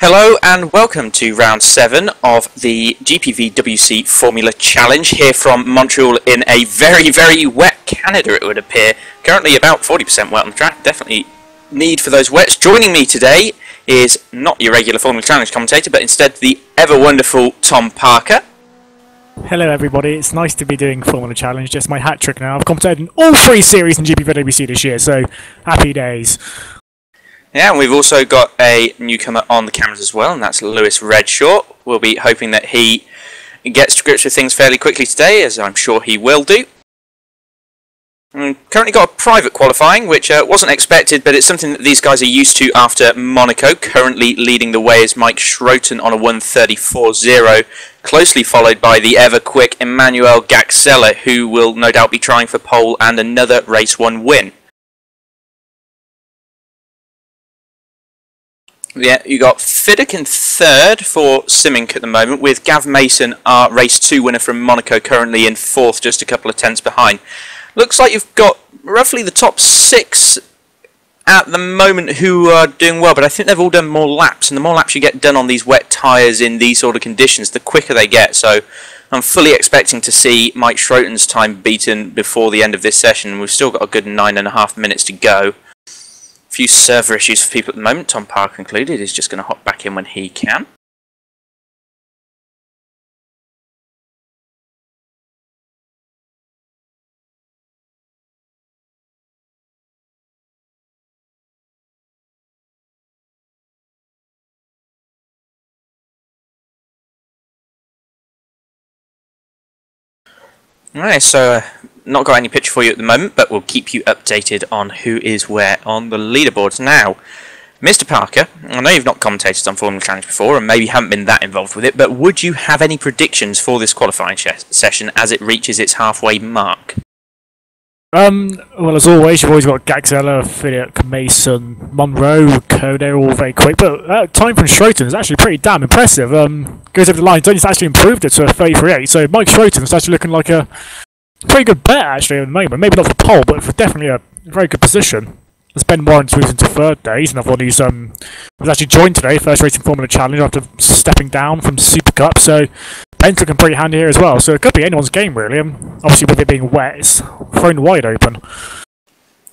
Hello and welcome to round 7 of the GPVWC Formula Challenge here from Montreal in a very, very wet Canada, it would appear. Currently about 40% wet on the track, definitely need for those wets. Joining me today is not your regular Formula Challenge commentator, but instead the ever wonderful Tom Parker. Hello everybody, it's nice to be doing Formula Challenge, just my hat trick now. I've commentated in all 3 series in GPVWC this year, so happy days. Yeah, and we've also got a newcomer on the cameras as well, and that's Lewis Redshaw. We'll be hoping that he gets to grips with things fairly quickly today, as I'm sure he will do. Currently got a private qualifying, which wasn't expected, but it's something that these guys are used to after Monaco. Currently leading the way is Mike Schroten on a 1:34.0, closely followed by the ever-quick Emmanuel Gaxella, who will no doubt be trying for pole and another Race 1 win. Yeah, you got Fiddick in 3rd for Simink at the moment, with Gav Mason, our Race 2 winner from Monaco, currently in 4th, just a couple of tenths behind. Looks like you've got roughly the top 6 at the moment who are doing well, but I think they've all done more laps, and the more laps you get done on these wet tyres in these sort of conditions, the quicker they get. So I'm fully expecting to see Mike Schroten's time beaten before the end of this session. We've still got a good 9.5 minutes to go. A few server issues for people at the moment, Tom Parker included. He's just going to hop back in when he can. Alright, so not got any picture for you at the moment, but we'll keep you updated on who is where on the leaderboards. Now, Mr. Parker, I know you've not commentated on Formula Challenge before, and maybe haven't been that involved with it, but would you have any predictions for this qualifying session as it reaches its halfway mark? Well, as always, you've always got Gaxella, Fiddick, Mason, Monroe, Code, they're all very quick, but time from Schroten is actually pretty damn impressive. Goes over the line, he's actually improved it to a 33.8, so Mike Schroten is actually looking like a pretty good bet actually at the moment. Maybe not for pole, but for definitely a very good position. As Ben Warren's moved into 3rd day, he's another one who's was actually joined today, first racing Formula Challenge after stepping down from Super Cup, so Ben's looking pretty handy here as well, so it could be anyone's game really. Obviously with it being wet, it's thrown wide open.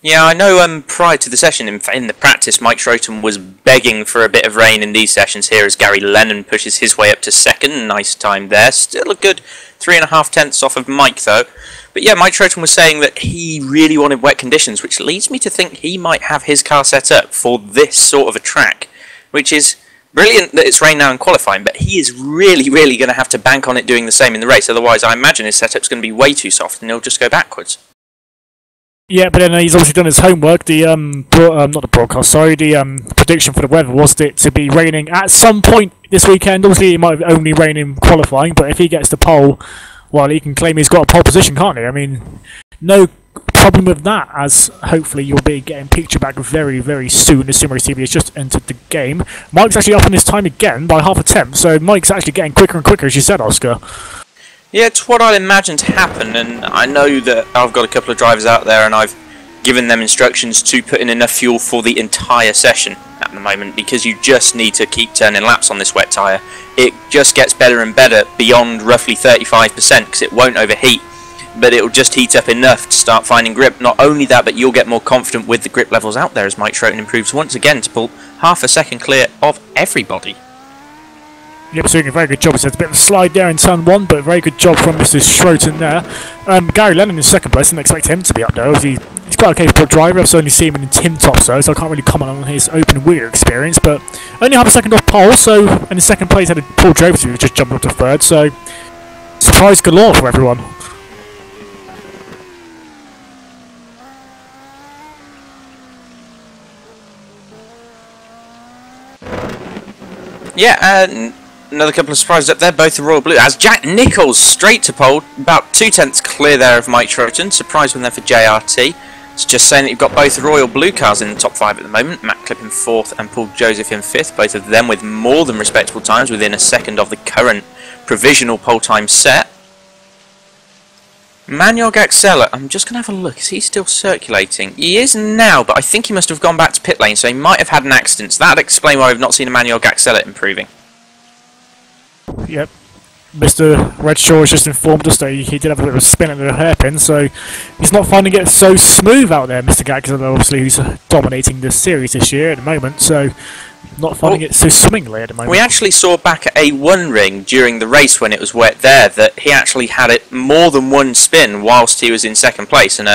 Yeah, I know prior to the session, in the practice, Mike Schroten was begging for a bit of rain in these sessions here as Gary Lennon pushes his way up to 2nd. Nice time there. Still a good 3.5 tenths off of Mike though. But yeah, Mike Schroten was saying that he really wanted wet conditions, which leads me to think he might have his car set up for this sort of a track, which is brilliant that it's rain now in qualifying, but he is really, really going to have to bank on it doing the same in the race. Otherwise, I imagine his setup's going to be way too soft and he'll just go backwards. Yeah, but then he's obviously done his homework. The not the broadcast, sorry. The prediction for the weather was it to be raining at some point this weekend. Obviously, it might only rain in qualifying, but if he gets the pole, well, he can claim he's got a pole position, can't he? I mean, no problem with that, as hopefully you'll be getting picture back very, very soon as Simrace TV has just entered the game. Mike's actually upping his time again by half a tenth, so Mike's actually getting quicker and quicker, as you said, Oscar. Yeah, it's what I'd imagine to happen, and I know that I've got a couple of drivers out there and I've given them instructions to put in enough fuel for the entire session at the moment, because you just need to keep turning laps on this wet tyre. It just gets better and better beyond roughly 35% because it won't overheat, but it'll just heat up enough to start finding grip. Not only that, but you'll get more confident with the grip levels out there as Mike Schroten improves once again to pull half a second clear of everybody. Yep, so doing a very good job. It's a bit of a slide there in turn 1, but a very good job from Mr. Schroten there. Gary Lennon in 2nd place, I didn't expect him to be up there. He's quite a capable driver. I've only seen him in Tim Tops though, so I can't really comment on his open wheel experience, but only half a second off pole, so in 2nd place had a Paul Jovis who just jumped up to 3rd, so surprise galore for everyone. Yeah, another couple of surprises up there, both the Royal Blue, as Jack Nichols straight to pole, about 2 tenths clear there of Mike Schroten. Surprise one there for JRT. It's just saying that you've got both the Royal Blue cars in the top 5 at the moment, Matt Clipp in 4th and Paul Joseph in 5th, both of them with more than respectable times within a second of the current provisional pole time set. Manuel Gaxella, I'm just going to have a look. Is he still circulating? He is now, but I think he must have gone back to pit lane, so he might have had an accident. So that'd explain why we've not seen Manuel Gaxella improving. Yep. Mr. Redshaw has just informed us that he did have a bit of a spin at the hairpin, so he's not finding it so smooth out there, Mr. Gaxella, obviously, who's dominating the series this year at the moment, so not finding it so swimmingly at the moment. We actually saw back at A1 ring during the race when it was wet there that he actually had it more than one spin whilst he was in second place, and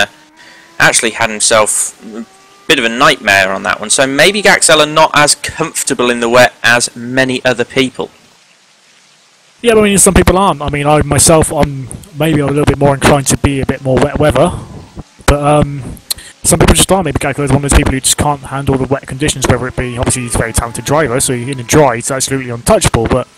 actually had himself a bit of a nightmare on that one. So maybe Gaxella not as comfortable in the wet as many other people. Yeah, but I mean, some people aren't. I mean, I myself, maybe I'm a little bit more inclined to be a bit more wet weather, but some people just aren't. Maybe Gaxella is one of those people who just can't handle the wet conditions, whether it be, obviously he's a very talented driver, so in the dry he's absolutely untouchable, but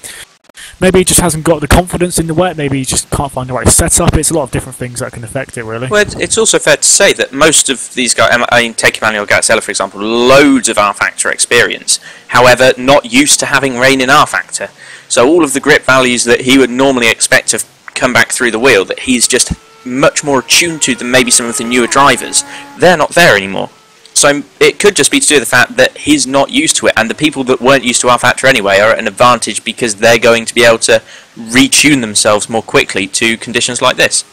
maybe he just hasn't got the confidence in the wet, maybe he just can't find the right setup. It's a lot of different things that can affect it, really. Well, it's also fair to say that most of these guys, I mean, take Emmanuel Gaxella for example, loads of R-Factor experience, however, not used to having rain in R-Factor. So all of the grip values that he would normally expect to come back through the wheel, that he's just much more attuned to than maybe some of the newer drivers, they're not there anymore. So it could just be to do with the fact that he's not used to it, and the people that weren't used to R-Factor anyway are at an advantage because they're going to be able to retune themselves more quickly to conditions like this.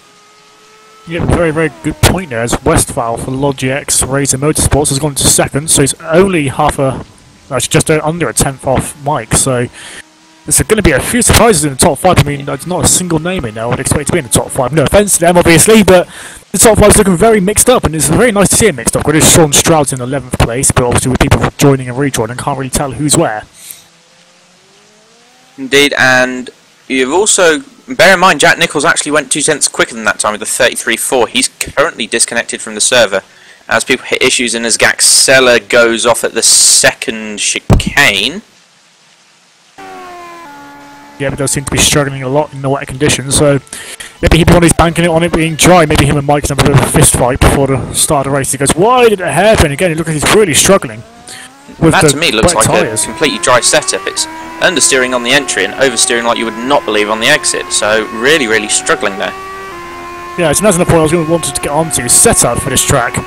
Yeah, very, very good point there, as Westphal for Logix Razor Motorsports has gone to second, so he's only actually just under a tenth off Mike, so there's going to be a few surprises in the top 5. I mean, there's not a single name in there I would expect to be in the top 5. No offence to them, obviously, but the top 5 is looking very mixed up, and it's very nice to see it mixed up. There's Sean Stroud's in 11th place, but obviously with people joining and rejoining, can't really tell who's where. Indeed, and you've also, bear in mind, Jack Nicholls actually went 2 tenths quicker than that time with the 33.4. He's currently disconnected from the server as people hit issues, and as Gaxella goes off at the second chicane. Yeah, but does seem to be struggling a lot in the wet conditions, so maybe he's banking it on it being dry. Maybe him and Mike's have a bit of a fist fight before the start of the race. He goes wide at the hairpin again. It looks like he's really struggling with that the to me looks like tyres. A completely dry setup. It's understeering on the entry and oversteering like you would not believe on the exit, so really, really struggling there. Yeah, so that's another point I was wanted to get onto. Setup for this track.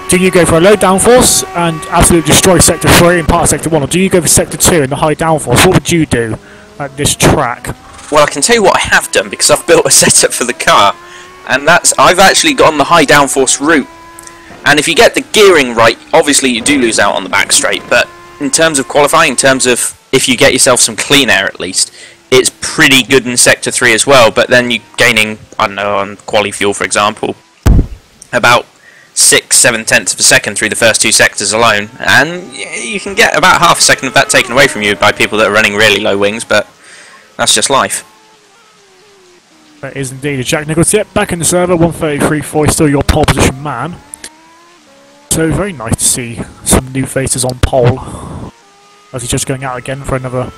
Do you go for a low downforce and absolutely destroy Sector 3 and part of Sector 1, or do you go for Sector 2 and the high downforce? What would you do at this track? Well, I can tell you what I have done, because I've built a setup for the car, and I've actually gone the high downforce route. And if you get the gearing right, obviously you do lose out on the back straight, but in terms of qualifying, in terms of if you get yourself some clean air at least, it's pretty good in Sector 3 as well, but then you're gaining, I don't know, on quali fuel for example, about 6-7 tenths of a second through the first 2 sectors alone, and you can get about half a second of that taken away from you by people that are running really low wings, but that's just life. That is indeed a Jack Nicholls. Yep, back in the server, 133.4, still your pole position man. So very nice to see some new faces on pole, as he's just going out again for another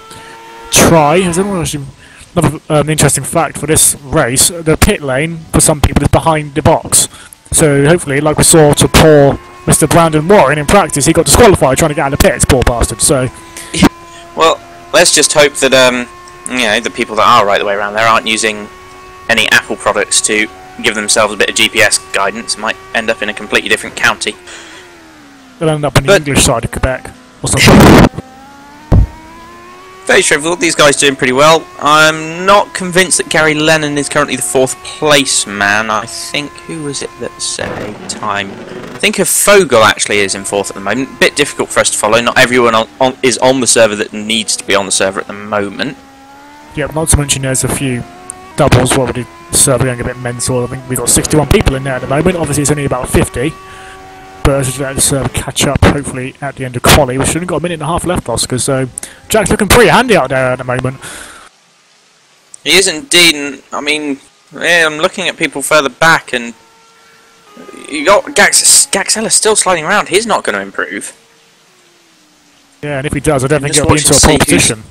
try. There's another interesting fact for this race, the pit lane for some people is behind the box. So hopefully, like we saw to poor Mr. Brandon Warren in practice, he got disqualified trying to get out of the pits, poor bastard. So, well, let's just hope that the people that are right the way around there aren't using any Apple products to give themselves a bit of GPS guidance. Might end up in a completely different county. They'll end up on the English side of Quebec or something. Very trivial. These guys doing pretty well. I'm not convinced that Gary Lennon is currently the 4th place man. I think, who was it that said a time? I think Fogel actually is in 4th at the moment. A bit difficult for us to follow. Not everyone is on the server that needs to be on the server at the moment. Yeah, not to mention there's a few doubles. What would the server going a bit mental? I think we've got 61 people in there at the moment. Obviously it's only about 50. But as we let the server catch up, hopefully at the end of quali, we've only got a minute and a half left, Oscar, so Jack's looking pretty handy out there at the moment. He is indeed, and I mean, yeah, I'm looking at people further back, and you got Gaxella still sliding around. He's not going to improve. Yeah, and if he does, I don't think he'll be into a pole position.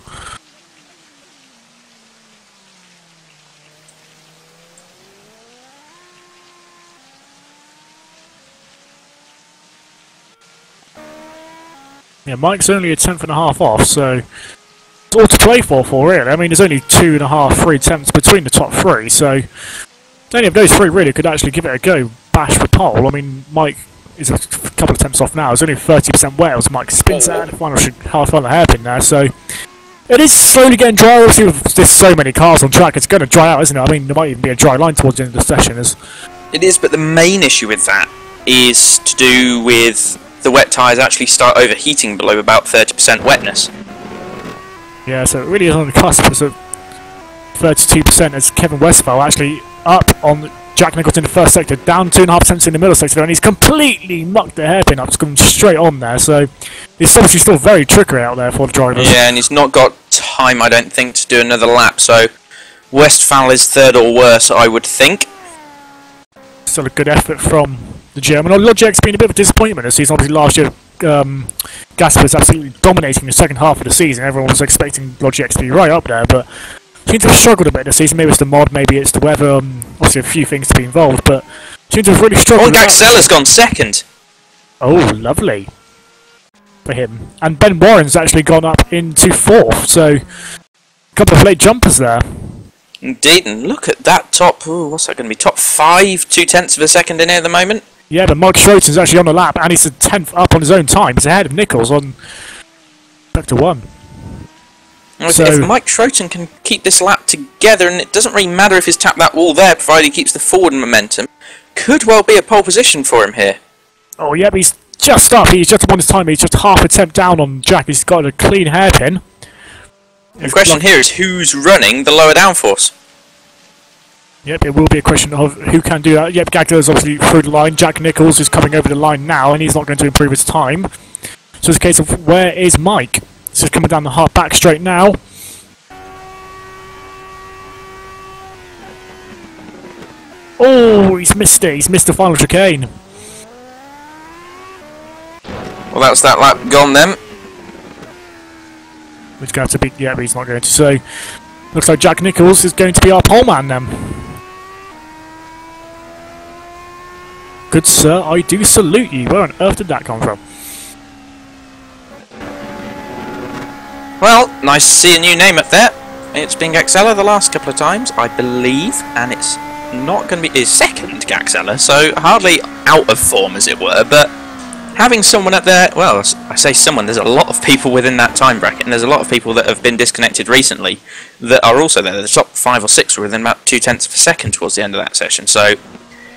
Yeah, Mike's only a tenth and a half off, so it's all to play for really. I mean, there's only 2.5, 3 tenths between the top 3, so don't Any of those three really could actually give it a go, bash the pole. I mean, Mike is a couple of attempts off now. It's only 30% wet. Mike spins out the final half on the hairpin there, so it is slowly getting dry. Obviously, with there's so many cars on track, it's going to dry out, isn't it? I mean, there might even be a dry line towards the end of the session. It is, but the main issue with that is to do with the wet tyres actually start overheating below about 30% wetness. Yeah, so it really is on the cusp. It's at 32% as Kevin Westphal actually up on Jack Nicholls in the first sector, down 2.5% in the middle sector, and he's completely mucked the hairpin up, it's going straight on there, so it's obviously still very trickery out there for the drivers. Yeah, and he's not got time, I don't think, to do another lap, so Westphal is third or worse, I would think. Still a good effort from the German. Logic's been a bit of a disappointment this season. Obviously last year, Gasper was absolutely dominating the second half of the season. Everyone was expecting Logic to be right up there, but seems to have struggled a bit this season. Maybe it's the mod, maybe it's the weather. Obviously, a few things to be involved, but seems to have really struggled. Oh, Gaxella's gone second. Oh, lovely for him. And Ben Warren's actually gone up into fourth. So, a couple of late jumpers there. Indeed, and look at that top. Ooh, what's that going to be? Top 5, 0.2 of a second in here at the moment. Yeah, but Mike Schroeten's actually on the lap, and he's a 10th up on his own time. He's ahead of Nicholls on back to 1. So, if Mike Schroeten can keep this lap together, and it doesn't really matter if he's tapped that wall there, provided he keeps the forward momentum, could well be a pole position for him here. Oh, yeah, but he's just up. He's just on his time. He's just half a temp down on Jack. He's got a clean hairpin. The question here is who's running the lower downforce? Yep, it will be a question of who can do that. Yep, Gagler's obviously through the line. Jack Nicholls is coming over the line now, and he's not going to improve his time. So it's a case of where is Mike? This is coming down the hard back straight now. Oh, he's missed it. He's missed the final chicane. Well, that's that lap gone then. He's going to be, yeah, but he's not going to. So, looks like Jack Nicholls is going to be our pole man then. Good sir, I do salute you. Where on earth did that come from? Well, nice to see a new name up there. It's been Gaxella the last couple of times, I believe, and it's not going to be his second Gaxella, so hardly out of form, as it were, but having someone up there, well, I say someone, there's a lot of people within that time bracket, and there's a lot of people that have been disconnected recently that are also there. The top 5 or 6 were within about 0.2 of a second towards the end of that session, so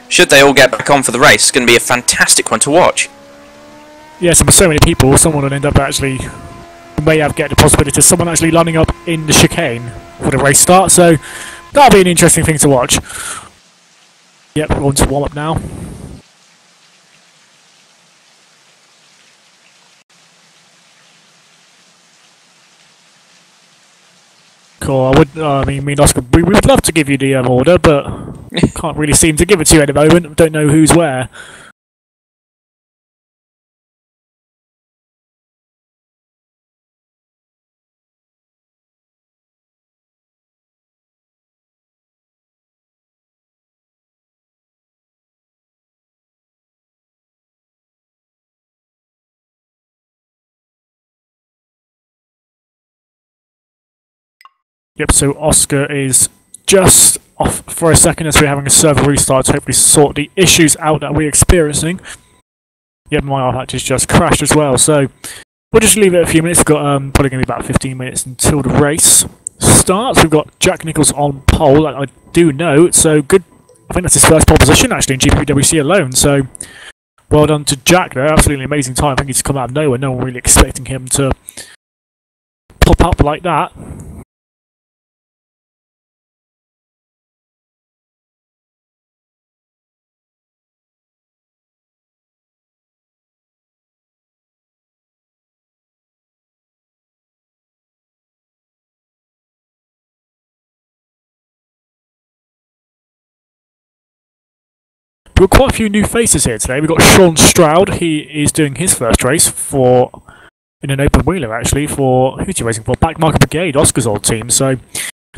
should they all get back on for the race, it's going to be a fantastic one to watch. Yes, and with so many people, someone will end up actually, may have get the possibility of someone actually lining up in the chicane for the race start, so that'll be an interesting thing to watch. Yep, we're on to warm up now. Cool. I mean, Oscar, we would love to give you the order, but can't really seem to give it to you at the moment. Don't know who's where. Yep, so Oscar is just off for a second as we're having a server restart to hopefully sort the issues out that we're experiencing. Yep, my iPad has just crashed as well, so we'll just leave it a few minutes. We've got probably going to be about 15 minutes until the race starts. We've got Jack Nicholls on pole, I do know, so good. I think that's his first pole position actually in GPVWC alone, so well done to Jack there. Absolutely amazing time. I think he's come out of nowhere. No one really expecting him to pop up like that. We've got quite a few new faces here today. We've got Sean Stroud. He is doing his first race in an open wheeler actually for, who's he racing for? Backmarker Brigade, Oscar's old team. So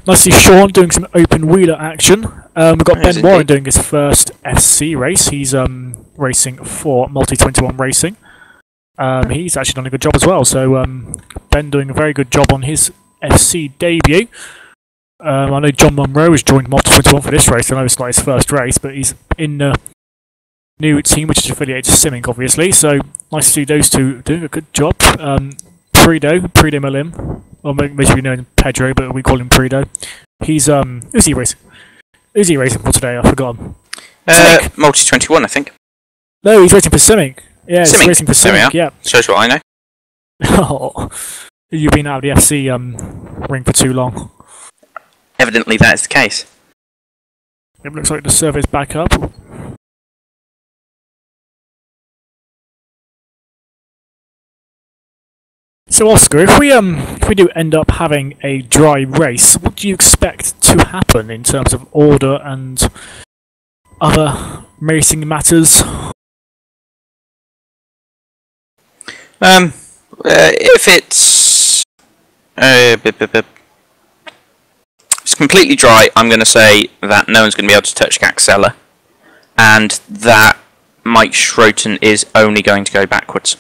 nice to see Sean doing some open wheeler action. We've got Ben Warren doing his first FC race. He's racing for Multi 21 Racing. He's actually done a good job as well. So Ben doing a very good job on his FC debut. I know John Munro has joined Motor 21 for this race. I know it's not his first race, but he's in the new team, which is affiliated to Simic, obviously. So nice to see those two doing a good job. Prido Malim, or maybe we know him Pedro, but we call him Prido. He's who's he racing? Who's he racing for today? I forgot. Multi 21, I think. No, he's racing for Simic. Yeah, he's Simic. racing for Simic. Yeah. Shows what I know. Oh, you've been out of the FC ring for too long. Evidently, that is the case. It looks like the server's back up. So Oscar, if we do end up having a dry race, what do you expect to happen in terms of order and other racing matters? If it's completely dry, I'm going to say that no one's going to be able to touch Gaxella, and that Mike Schroten is only going to go backwards.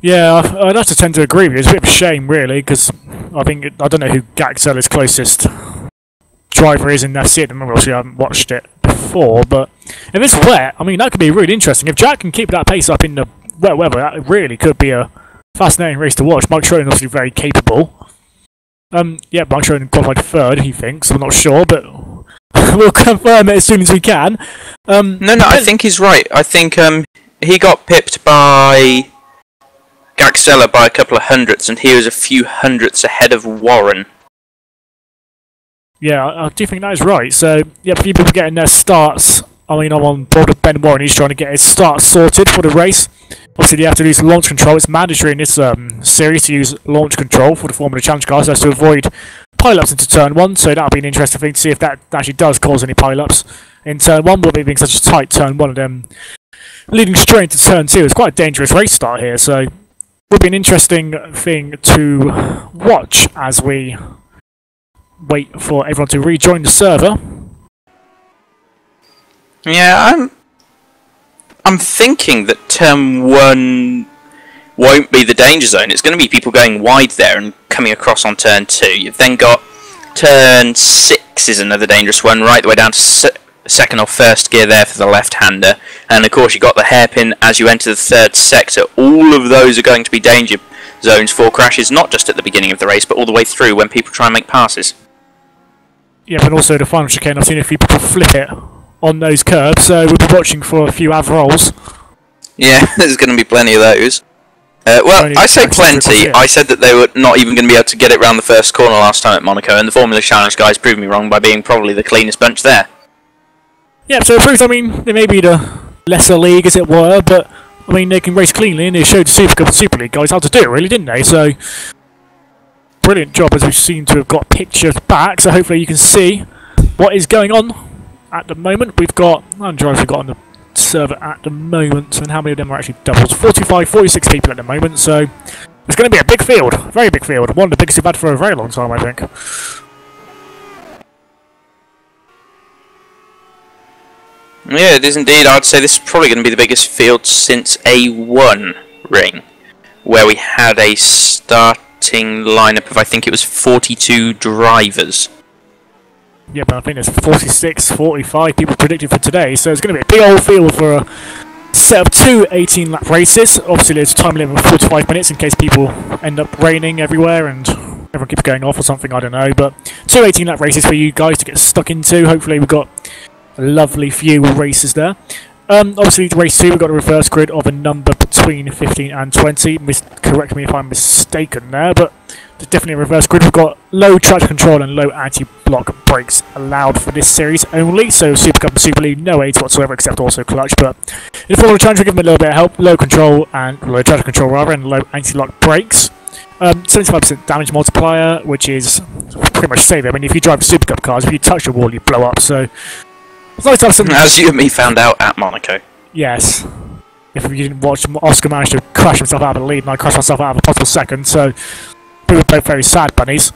Yeah, I'd have to tend to agree with you. It's a bit of a shame, really, because I don't know who Gaxella's closest driver is in FC at the moment. Obviously, I haven't watched it before, but if it's wet, I mean, that could be really interesting. If Jack can keep that pace up in the wet weather, that really could be a fascinating race to watch. Mike Schroten obviously very capable. Yeah, Mike Schroten qualified third, he thinks. I'm not sure, but we'll confirm it as soon as we can. No, I think he's right. I think he got pipped by Gaxella by a couple of hundredths, and he was a few hundredths ahead of Warren. Yeah, I do think that is right. So, yeah, a few people getting their starts. I mean, I'm on board with Ben Warren. He's trying to get his start sorted for the race. Obviously, you have to use launch control. It's mandatory in this series to use launch control for the Formula Challenge cars. That's to avoid pile-ups into Turn 1. So that'll be an interesting thing to see if that actually does cause any pile-ups in Turn 1. With it being such a tight Turn 1 of them leading straight into Turn 2. It's quite a dangerous race start here. So will be an interesting thing to watch as we wait for everyone to rejoin the server. Yeah, I'm thinking that Turn 1 won't be the danger zone. It's going to be people going wide there and coming across on Turn 2. You've then got Turn 6 is another dangerous one, right the way down to second or first gear there for the left-hander. And of course you've got the hairpin as you enter the third sector. All of those are going to be danger zones for crashes, not just at the beginning of the race, but all the way through when people try and make passes. Yeah, but also the final chicane, I've seen a few people flip it on those curbs, so we'll be watching for a few Avrolls. Yeah, there's going to be plenty of those. Well, I say plenty. I said that they were not even going to be able to get it round the first corner last time at Monaco, and the Formula Challenge guys proved me wrong by being probably the cleanest bunch there. Yeah, so it proves, I mean, they may be the lesser league, as it were, but, I mean, they can race cleanly, and they showed the Super Cup and Super League guys how to do it, really, didn't they? So, brilliant job, as we seem to have got pictures back, so hopefully you can see what is going on at the moment. We've got, how many drivers we've got on the server at the moment, and how many of them are actually doubles? 45, 46 people at the moment, so it's going to be a big field, very big field, one of the biggest we've had for a very long time, I think. Yeah, it is indeed. I'd say this is probably going to be the biggest field since A1 ring, where we had a starting lineup of, I think it was 42 drivers. Yeah, but I think there's 46, 45 people predicted for today, so it's going to be a big old field for a set of two 18-lap races. Obviously, there's a time limit of 45 minutes in case people end up raining everywhere and everyone keeps going off or something, I don't know. But two 18-lap races for you guys to get stuck into. Hopefully, we've got a lovely few races there. Obviously, race 2, we've got a reverse grid of a number between 15 and 20. Correct me if I'm mistaken there, but there's definitely a reverse grid. We've got low traction control and low anti-block brakes allowed for this series only. So Super Cup and Super League, no aids whatsoever except also clutch. But in Formula Challenge, we give them a little bit of help. Low control and low traction control rather, and low anti-lock brakes. 75% damage multiplier, which is pretty much safe. I mean, if you drive Super Cup cars, if you touch the wall, you blow up. So it's nice to have something. As you and me found out at Monaco. Yes. If you didn't watch, Oscar managed to crash himself out of the lead, and I crashed myself out of a possible second, so we were both very sad bunnies.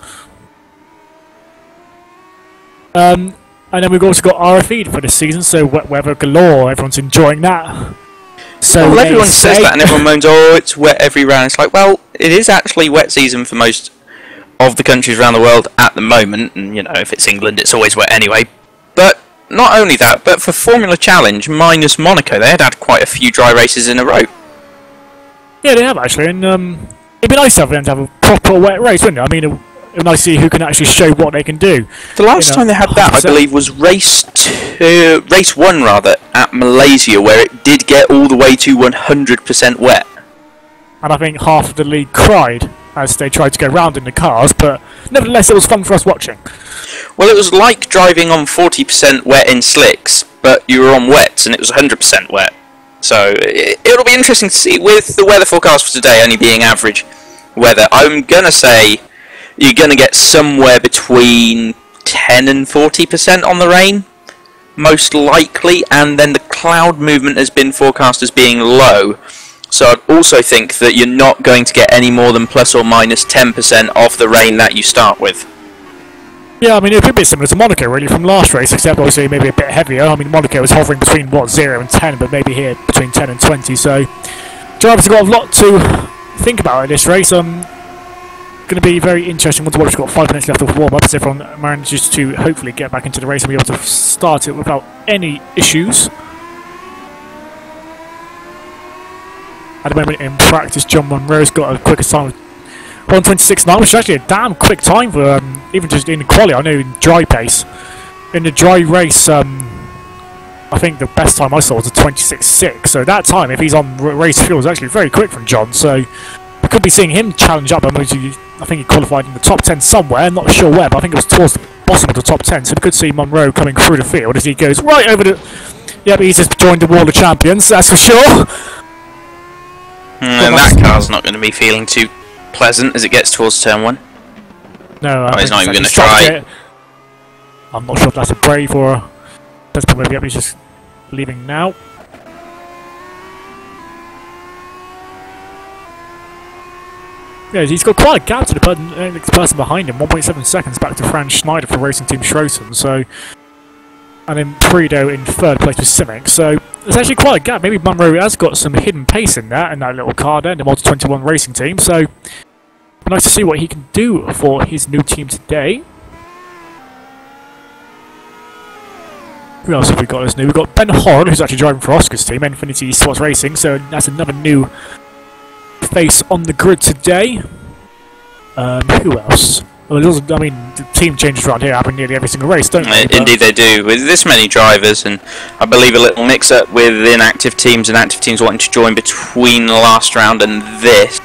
And then we've also got RFE for this season, so wet weather galore, everyone's enjoying that. So well, everyone says that and everyone moans, oh, it's wet every round. It's like, well, it is actually wet season for most of the countries around the world at the moment, and you know, if it's England, it's always wet anyway. But not only that, but for Formula Challenge minus Monaco, they had quite a few dry races in a row. Yeah, they have actually, and it'd be nice to have them to have a proper wet race, wouldn't it? I mean, it'd be nice to see who can actually show what they can do. The last time they had that, I believe, was race 1 rather, at Malaysia, where it did get all the way to 100% wet. And I think half of the league cried as they tried to go round in the cars, but nevertheless it was fun for us watching. Well, it was like driving on 40% wet in slicks, but you were on wets and it was 100% wet. So it'll be interesting to see, with the weather forecast for today only being average weather, I'm going to say you're going to get somewhere between 10 and 40% on the rain, most likely, and then the cloud movement has been forecast as being low. So I'd also think that you're not going to get any more than plus or minus 10% of the rain that you start with. Yeah, I mean, it could be similar to Monaco, really, from last race, except obviously maybe a bit heavier. I mean, Monaco was hovering between, 0 and 10, but maybe here between 10 and 20. So drivers have got a lot to think about in this race. Going to be very interesting to watch. We've got 5 minutes left of warm-up, so everyone manages to hopefully get back into the race and be able to start it without any issues. At the moment in practice, John Monroe's got a quicker time of 1:26.9, which is actually a damn quick time for even just in the quali. I know in dry pace. In the dry race, I think the best time I saw was a 26.6. So that time, if he's on race fuel, is actually very quick from John. So we could be seeing him challenge up. I think he qualified in the top 10 somewhere, not sure where, but I think it was towards the bottom of the top 10. So we could see Monroe coming through the field as he goes right over the... Yeah, but he's just joined the Wall of Champions, that's for sure. And that car's not going to be feeling too pleasant as it gets towards turn 1. No, he's not even going to try. I'm not sure if that's a brave or a... That's probably he's just leaving now. Yeah, he's got quite a gap to the next person behind him. 1.7 seconds back to Franz Schneider for Racing Team Schroten. So, and then Prido in 3rd place with Simic. So there's actually quite a gap. Maybe Monroe has got some hidden pace in that little car there in the Multi 21 Racing Team. So nice to see what he can do for his new team today. Who else have we got as new? We've got Ben Horn, who's actually driving for Oscar's team, Infinity Sports Racing. So that's another new face on the grid today. Who else? Well, I mean, the team changes around here happen nearly every single race, don't they? Indeed they do. With this many drivers, and I believe a little mix-up within active teams, and active teams wanting to join between the last round and this.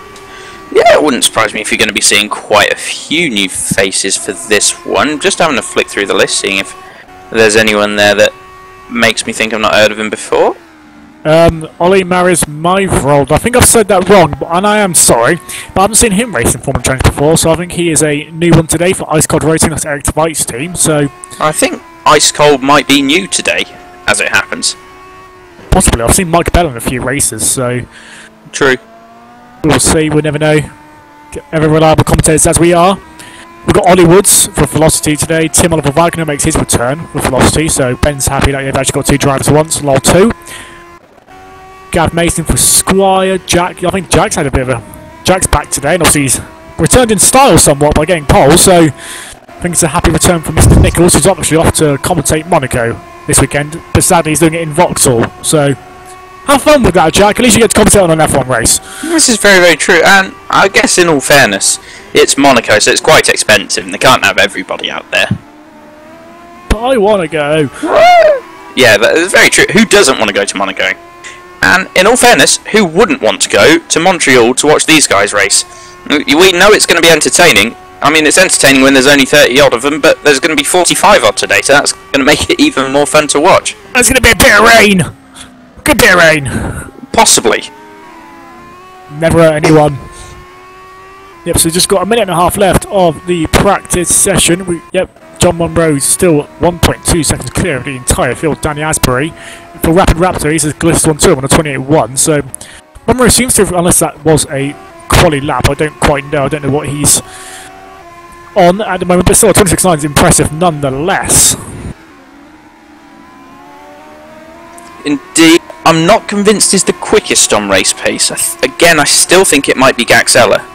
Yeah, it wouldn't surprise me if you're going to be seeing quite a few new faces for this one. Just having a flick through the list, seeing if there's anyone there that makes me think I've not heard of him before. Ollie Maris Myvold. I think I've said that wrong, and I am sorry, but I haven't seen him race in Formula Challenge before, so I think he is a new one today for Ice Cold Racing. That's Eric Tvite's team, so... I think Ice Cold might be new today, as it happens. Possibly. I've seen Mike Bell in a few races, so... True. We'll see, we'll never know. Ever reliable commentators as we are. We've got Ollie Woods for Velocity today. Tim Oliver Wagner makes his return for Velocity, so Ben's happy that they've actually got 2 drivers at once, lol 2. Gav Mason for Squire. Jack, I think Jack's had a bit of a... Jack's back today, and obviously he's returned in style somewhat by getting pole, so I think it's a happy return from Mr. Nichols, who's obviously off to commentate Monaco this weekend, but sadly he's doing it in Vauxhall, so have fun with that, Jack. At least you get to commentate on an F1 race. This is very, very true, and I guess in all fairness, it's Monaco, so it's quite expensive, and they can't have everybody out there. But I want to go. Yeah, that is very true. Who doesn't want to go to Monaco? And in all fairness, who wouldn't want to go to Montreal to watch these guys race? We know it's going to be entertaining. I mean, it's entertaining when there's only 30 odd of them, but there's going to be 45 odd today, so that's going to make it even more fun to watch. There's going to be a bit of rain. Good bit of rain. Possibly. Never hurt anyone. Yep, so just got a minute and a half left of the practice session. John Monroe still 1.2 seconds clear of the entire field. Danny Asbury for Rapid Raptor, he's a Gliss 1-2 on a 28.1. So Monroe seems to have, unless that was a quali lap, I don't quite know. I don't know what he's on at the moment, but still 26.9 is impressive nonetheless. Indeed, I'm not convinced he's the quickest on race pace. Again, I still think it might be Gaxella.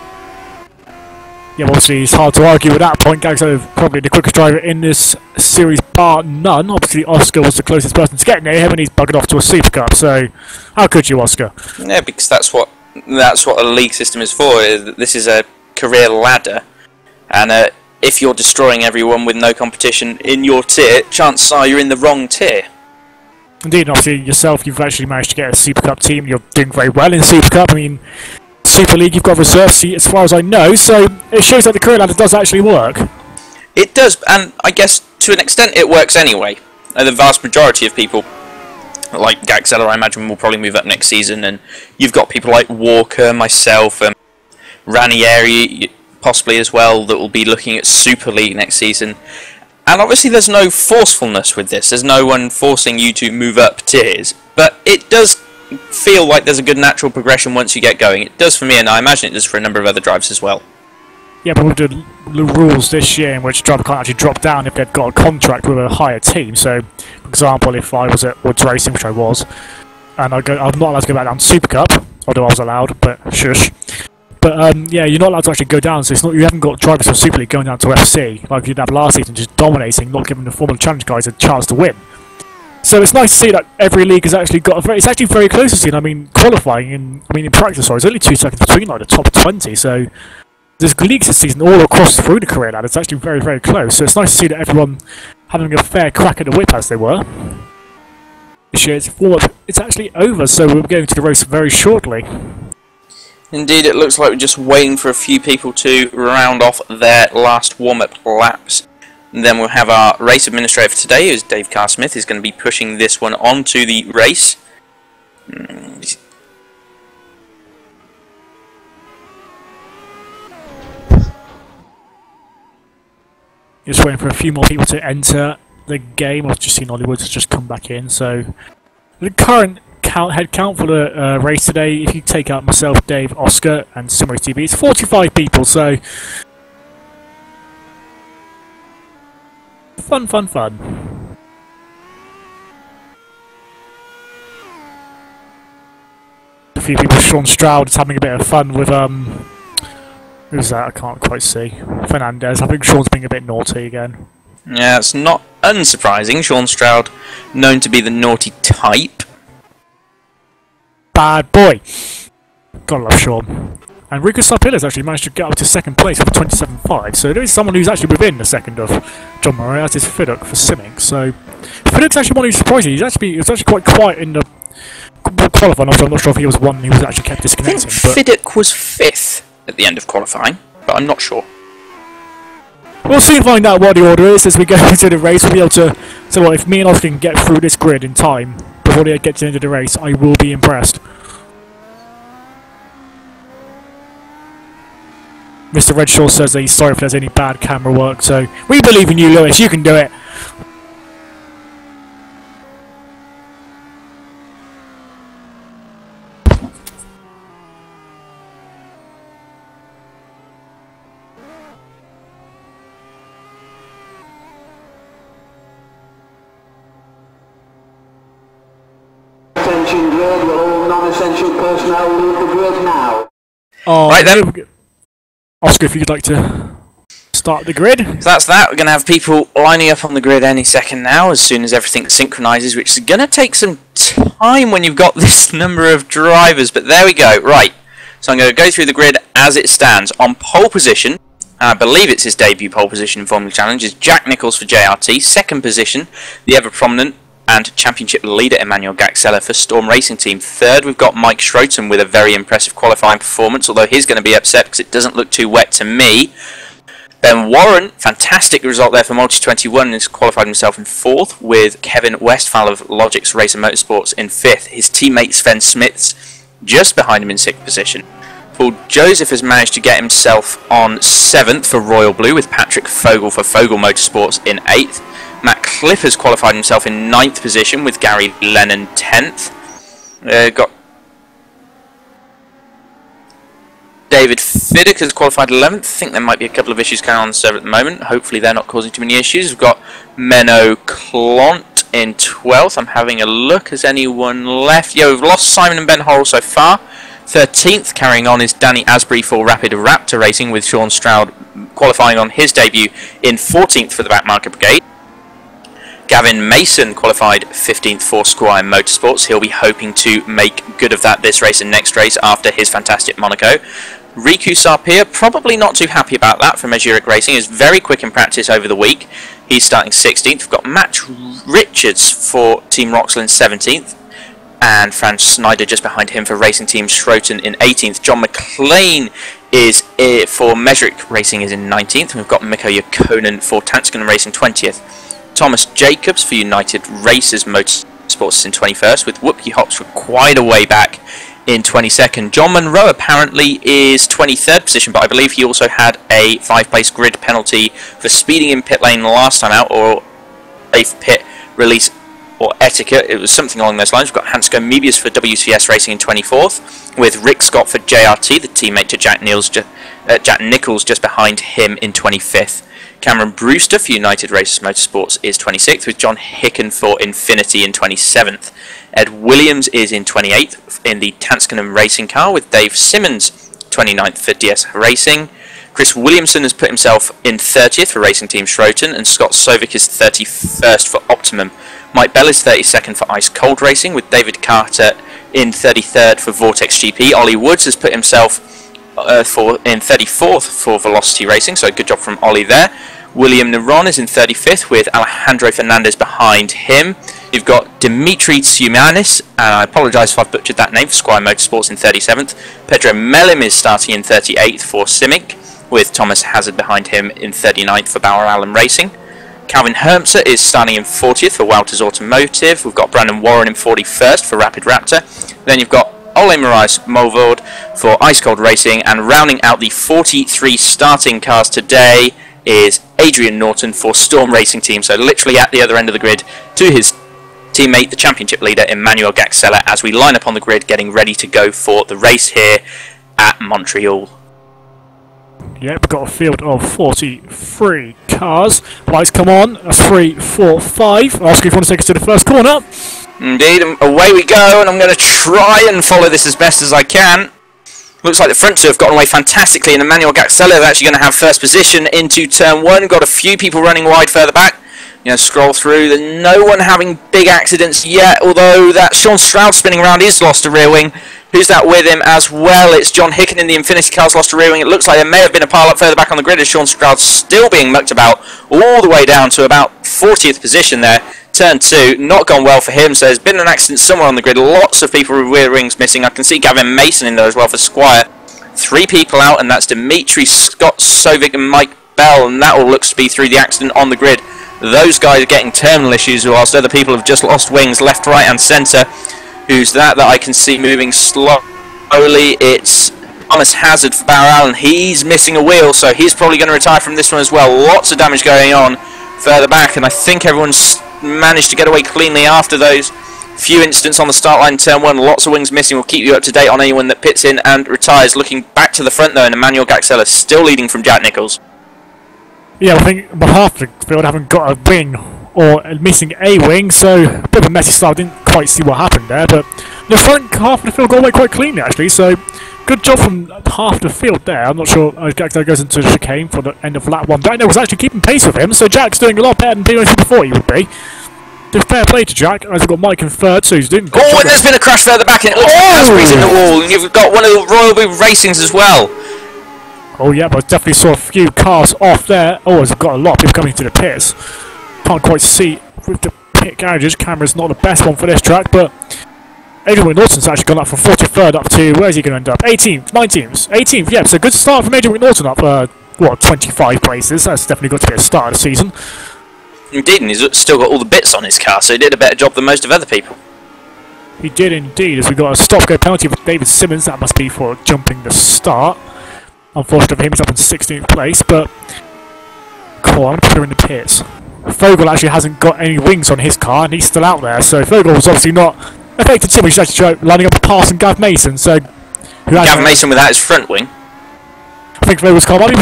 Yeah, obviously it's hard to argue with that point. Gag's probably the quickest driver in this series, bar none. Obviously Oscar was the closest person to get near him, and he's buggered off to a Super Cup. So how could you, Oscar? Yeah, because that's what a league system is for. This is a career ladder, and if you're destroying everyone with no competition in your tier, chances are you're in the wrong tier. Indeed, and obviously yourself, you've actually managed to get a Super Cup team. You're doing very well in Super Cup. I mean, Super League, you've got a reserve seat as far as I know, so it shows that the career ladder does actually work. It does, and I guess to an extent it works anyway. The vast majority of people, like Gagzella, I imagine, will probably move up next season, and you've got people like Walker, myself, Ranieri, possibly as well, that will be looking at Super League next season. And obviously there's no forcefulness with this, there's no one forcing you to move up tiers, but it does feel like there's a good natural progression once you get going. It does for me, and I imagine it does for a number of other drivers as well. Yeah, but with the rules this year in which a driver can't actually drop down if they've got a contract with a higher team. So, for example, if I was at Woods Racing, which I was, and I'm not allowed to go back down to Super Cup, although I was allowed, but shush. But yeah, you're not allowed to actually go down, so it's not, you haven't got drivers from Super League going down to FC, like you did have last season, just dominating, not giving the Formula Challenge guys a chance to win. So it's nice to see that every league has actually got it's actually very close to seeing. I mean, qualifying in practice, sorry, it's only 2 seconds between like the top 20. So there's leagues this season all across through the career ladder. It's actually very, very close. So it's nice to see that everyone having a fair crack at the whip as they were. This year's warm-up, it's actually over, so we're going to the race very shortly. Indeed, it looks like we're just waiting for a few people to round off their last warm-up laps. And then we'll have our race administrator for today, who's Dave Carr-Smith, who's going to be pushing this one onto the race. Just waiting for a few more people to enter the game. I've just seen Ollie Woods has just come back in. So the current head count for the race today, if you take out myself, Dave, Oscar, and Simrace TV, it's 45 people. So fun. A few people. Sean Stroud is having a bit of fun with who's that? I can't quite see. Fernandez. I think Sean's being a bit naughty again. Yeah, it's not unsurprising. Sean Stroud, known to be the naughty type. Bad boy. Gotta love Sean. And Rico Sarpilla's actually managed to get up to second place with a 27.5, so there is someone who's actually within the second of John Murray, as is Fidduck for Simic. So Fidduck's actually one who's surprising. He was actually quite quiet in the qualifying. I'm not sure if he was one who was actually kept disconnecting. I think Fidduck was 5th at the end of qualifying, but I'm not sure. We'll soon find out what the order is as we go into the race. We'll be able to. So what, if me and Oscar can get through this grid in time before they get to the end of the race, I will be impressed. Mr. Redshaw says that he's sorry if there's any bad camera work, so we believe in you, Lewis. You can do it. Attention grid, all non-essential personnel leave the grid now. Oh, right then. Oscar, if you'd like to start the grid. So that's that. We're going to have people lining up on the grid any second now, as soon as everything synchronises, which is going to take some time when you've got this number of drivers, but there we go. Right, so I'm going to go through the grid as it stands. On pole position, I believe it's his debut pole position in Formula Challenge, is Jack Nicholls for JRT. Second position, the ever-prominent and championship leader Emmanuel Gaxella for Storm Racing Team. Third, we've got Mike Schroten with a very impressive qualifying performance, although he's going to be upset because it doesn't look too wet to me. Ben Warren, fantastic result there for Multi21, has qualified himself in 4th, with Kevin Westphal of Logix Racer Motorsports in 5th. His teammate Sven Smiths just behind him in 6th position. Paul Joseph has managed to get himself on 7th for Royal Blue, with Patrick Fogel for Fogel Motorsports in 8th. Matt Cliff has qualified himself in 9th position, with Gary Lennon 10th. Got David Fidduck has qualified 11th. I think there might be a couple of issues going on the server at the moment. Hopefully they're not causing too many issues. We've got Menno Clont in 12th. I'm having a look. Has anyone left? Yeah, we've lost Simon and Ben Horrell so far. 13th, carrying on, is Danny Asbury for Rapid Raptor Racing, with Sean Stroud qualifying on his debut in 14th for the Backmarket Brigade. Gavin Mason qualified 15th for Squire Motorsports. He'll be hoping to make good of that this race and next race after his fantastic Monaco. Riku Sarpia, probably not too happy about that from Azuric Racing. Is very quick in practice over the week. He's starting 16th. We've got Matt Richards for Team Roxland 17th. And Franz Snyder just behind him for Racing Team Schroten in 18th. John McLean is for Mesrick Racing is in 19th. And we've got Mikko Yakonen for Tanskan Racing 20th. Thomas Jacobs for United Racers Motorsports in 21st, with Whoopie Hops for quite a way back in 22nd. John Monroe apparently is 23rd position, but I believe he also had a 5-place grid penalty for speeding in pit lane last time out, or a pit release or etiquette. It was something along those lines. We've got Hansco Mebius for WCS Racing in 24th, with Rick Scott for JRT, the teammate to Jack Nichols just behind him in 25th. Cameron Brewster for United Racers Motorsports is 26th, with John Hicken for Infinity in 27th. Ed Williams is in 28th in the Tanskanham Racing car, with Dave Simmons 29th for DS Racing. Chris Williamson has put himself in 30th for Racing Team Schroten, and Scott Sovic is 31st for Optimum. Mike Bell is 32nd for Ice Cold Racing, with David Carter in 33rd for Vortex GP. Ollie Woods has put himself in 34th for Velocity Racing, so good job from Ollie there. William Neron is in 35th, with Alejandro Fernandez behind him. You've got Dimitri Tsioumanis, and I apologise if I've butchered that name, for Squire Motorsports in 37th. Pedro Melim is starting in 38th for Simic, with Thomas Hazard behind him in 39th for Bauer Allen Racing. Calvin Hermser is starting in 40th for Wouters Automotive. We've got Brandon Warren in 41st for Rapid Raptor. Then you've got Ole Marais Movord for Ice Cold Racing, and rounding out the 43 starting cars today is Adrian Norton for Storm Racing Team, so literally at the other end of the grid to his teammate, the championship leader Emmanuel Gaxella, as we line up on the grid getting ready to go for the race here at Montreal. Yeah, we've got a field of 43 cars. Lights come on. That's 3, 4, 5. Oscar, if you want to take us to the first corner. Indeed, away we go, and I'm going to try and follow this as best as I can. Looks like the front two have gotten away fantastically, and Emmanuel Gaxella is actually going to have first position into turn 1. Got a few people running wide further back. You know, scroll through. There's no one having big accidents yet, although that Sean Stroud spinning around is lost a rear wing. Who's that with him as well? It's John Hicken in the Infinity Cars lost a rear wing. It looks like there may have been a pile up further back on the grid, as Sean Stroud's still being mucked about all the way down to about 40th position there. Turn 2, not gone well for him, so there's been an accident somewhere on the grid. Lots of people with rear wings missing. I can see Gavin Mason in there as well for Squire. 3 people out, and that's Dimitri, Scott Sovic and Mike Bell, and that all looks to be through the accident on the grid. Those guys are getting terminal issues, whilst other people have just lost wings left, right and centre. Who's that I can see moving slowly? It's Thomas Hazard for Bauer Allen. He's missing a wheel, so he's probably going to retire from this one as well. Lots of damage going on further back, and I think everyone's managed to get away cleanly after those few incidents on the start line in turn 1. Lots of wings missing. We'll keep you up to date on anyone that pits in and retires. Looking back to the front though, and Emmanuel Gaxella still leading from Jack Nichols. Yeah, I think about half the field haven't got a wing or missing a wing, so a bit of a messy start. Didn't quite see what happened there, but the front half of the field got away quite cleanly actually, so good job from half the field there. I'm not sure Gaxella goes into the chicane for the end of lap 1. Jack was actually keeping pace with him, so Jack's doing a lot better than people thought he would be. Fair play to Jack, as we've got Mike in third, so he's doing good. Oh, and there's been a crash further back, and it looks like Asbury's in the wall, and you've got one of the Royal Blue Racings as well. Oh yeah, but I definitely saw a few cars off there. Oh, I've got a lot of people coming to the pits. Can't quite see with the pit garages. Camera's not the best one for this track, but Adrian McNaughton's actually gone up from 43rd up to, where's he going to end up? 18th, 19th, 18th, yeah, so good start from Adrian McNaughton up, 25 places. That's definitely got to be a start of the season. Indeed, and he's still got all the bits on his car, so he did a better job than most of other people. He did indeed, as we got a stop-go penalty with David Simmons. That must be for jumping the start. Unfortunately for him, he's up in 16th place, but come on, put her in the pits. Fogel actually hasn't got any wings on his car, and he's still out there, so Fogel was obviously not affected too much. He's actually lining up a pass and Gav Mason, so... Gav Mason without his front wing? I think Fogel's car might be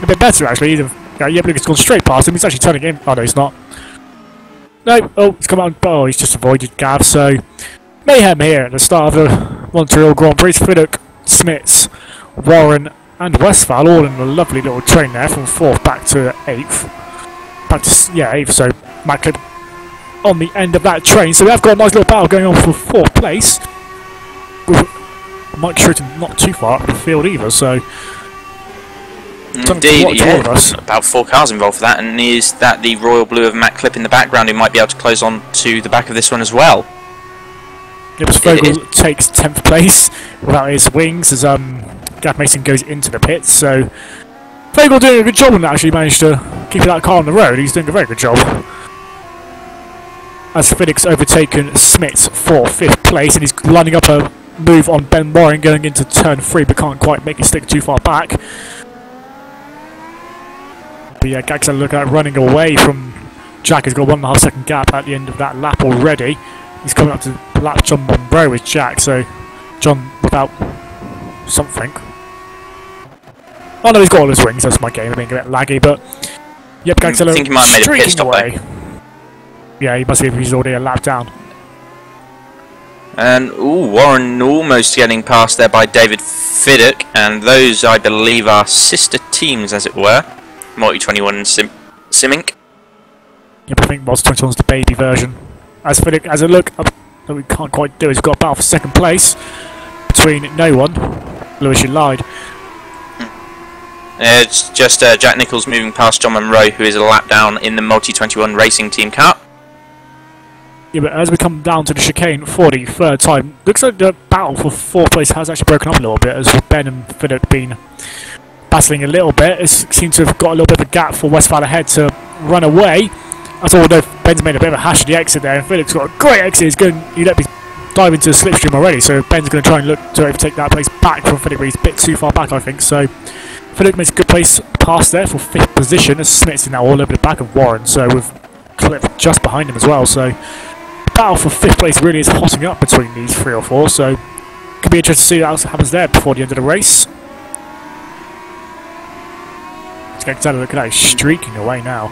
a bit better, actually. Yeah, but he's gone straight past him. He's actually turning in. Oh, no, he's not. No, oh, he's come out. Oh, he's just avoided Gav, so... Mayhem here at the start of the Montreal Grand Prix. Fiddock, Smits, Warren and Westphal all in a lovely little train there from 4th back to 8th. Back to, 8th, so Matt Clip on the end of that train. So we have got a nice little battle going on for 4th place. With Mike Shruton not too far up the field either, so... Indeed, yeah. About 4 cars involved for that, and is that the royal blue of Matt Clip in the background who might be able to close on to the back of this one as well? Nicholas Vogel takes 10th place without his wings as Gav Mason goes into the pits, so Vogel doing a good job and actually managed to keep that car on the road. He's doing a very good job. As Fiddock's overtaken Smits for 5th place, and he's lining up a move on Ben Warren going into turn 3 but can't quite make it stick too far back. But yeah, Gaxel look at running away from Jack. Has got 1.5 second gap at the end of that lap already. He's coming up to lap John Monroe with Jack, so John without something. Oh no, he's got all his wings. That's my game. I'm being a bit laggy, but yep, Gaxel I think he might have made a pit stop away. Yeah, he must be. He's already a lap down. And Warren almost getting passed there by David Fiddock, and those I believe are sister teams, as it were. Multi 21 and Simink. Yep, I think Mods 21's the baby version. As Fiddock has a look up that we can't quite do, he's got a battle for 2nd place between no one. Lewis, you lied. It's just Jack Nichols moving past John Monroe, who is a lap down in the Multi 21 Racing Team car. Yeah, but as we come down to the chicane for the 3rd time, looks like the battle for 4th place has actually broken up a little bit, as Ben and Fiddock been battling a little bit. It seems to have got a little bit of a gap for Westphal ahead to run away. That's all, although Ben's made a bit of a hash of the exit there, and Fiddock's got a great exit. He's going, he let me dive into the slipstream already, so Ben's going to try and look to overtake that place back from Fiddock, but he's a bit too far back, I think. So Fiddock makes a good place pass there for 5th position, as Smith's now all over the back of Warren, so with Cliff just behind him as well. So the battle for 5th place really is hotting up between these 3 or 4, so could be interesting to see what happens there before the end of the race. Look at that, he's streaking away now.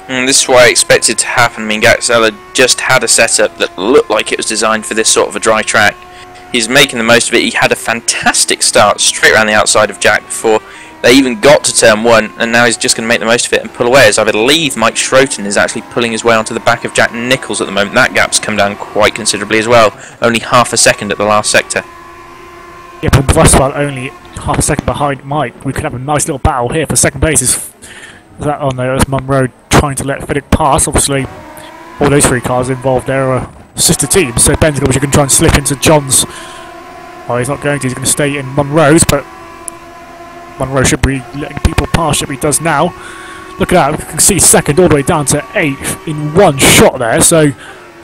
And this is what I expected to happen. I mean, Gaxella just had a setup that looked like it was designed for this sort of a dry track. He's making the most of it. He had a fantastic start straight around the outside of Jack before they even got to turn 1, and now he's just going to make the most of it and pull away, as I believe Mike Schroten is actually pulling his way onto the back of Jack Nichols at the moment. That gap's come down quite considerably as well, only half a second at the last sector. Yeah, but Westphal only half a second behind Mike. We could have a nice little battle here for 2nd place. Is that on there? That's Monroe trying to let Fiddock pass. Obviously, all those 3 cars involved there are sister teams, so Ben's going to try and slip into John's. Oh, he's not going to. He's going to stay in Monroe's, but Monroe should be letting people pass. He does now. Look at that. We can see 2nd all the way down to 8th in one shot there. So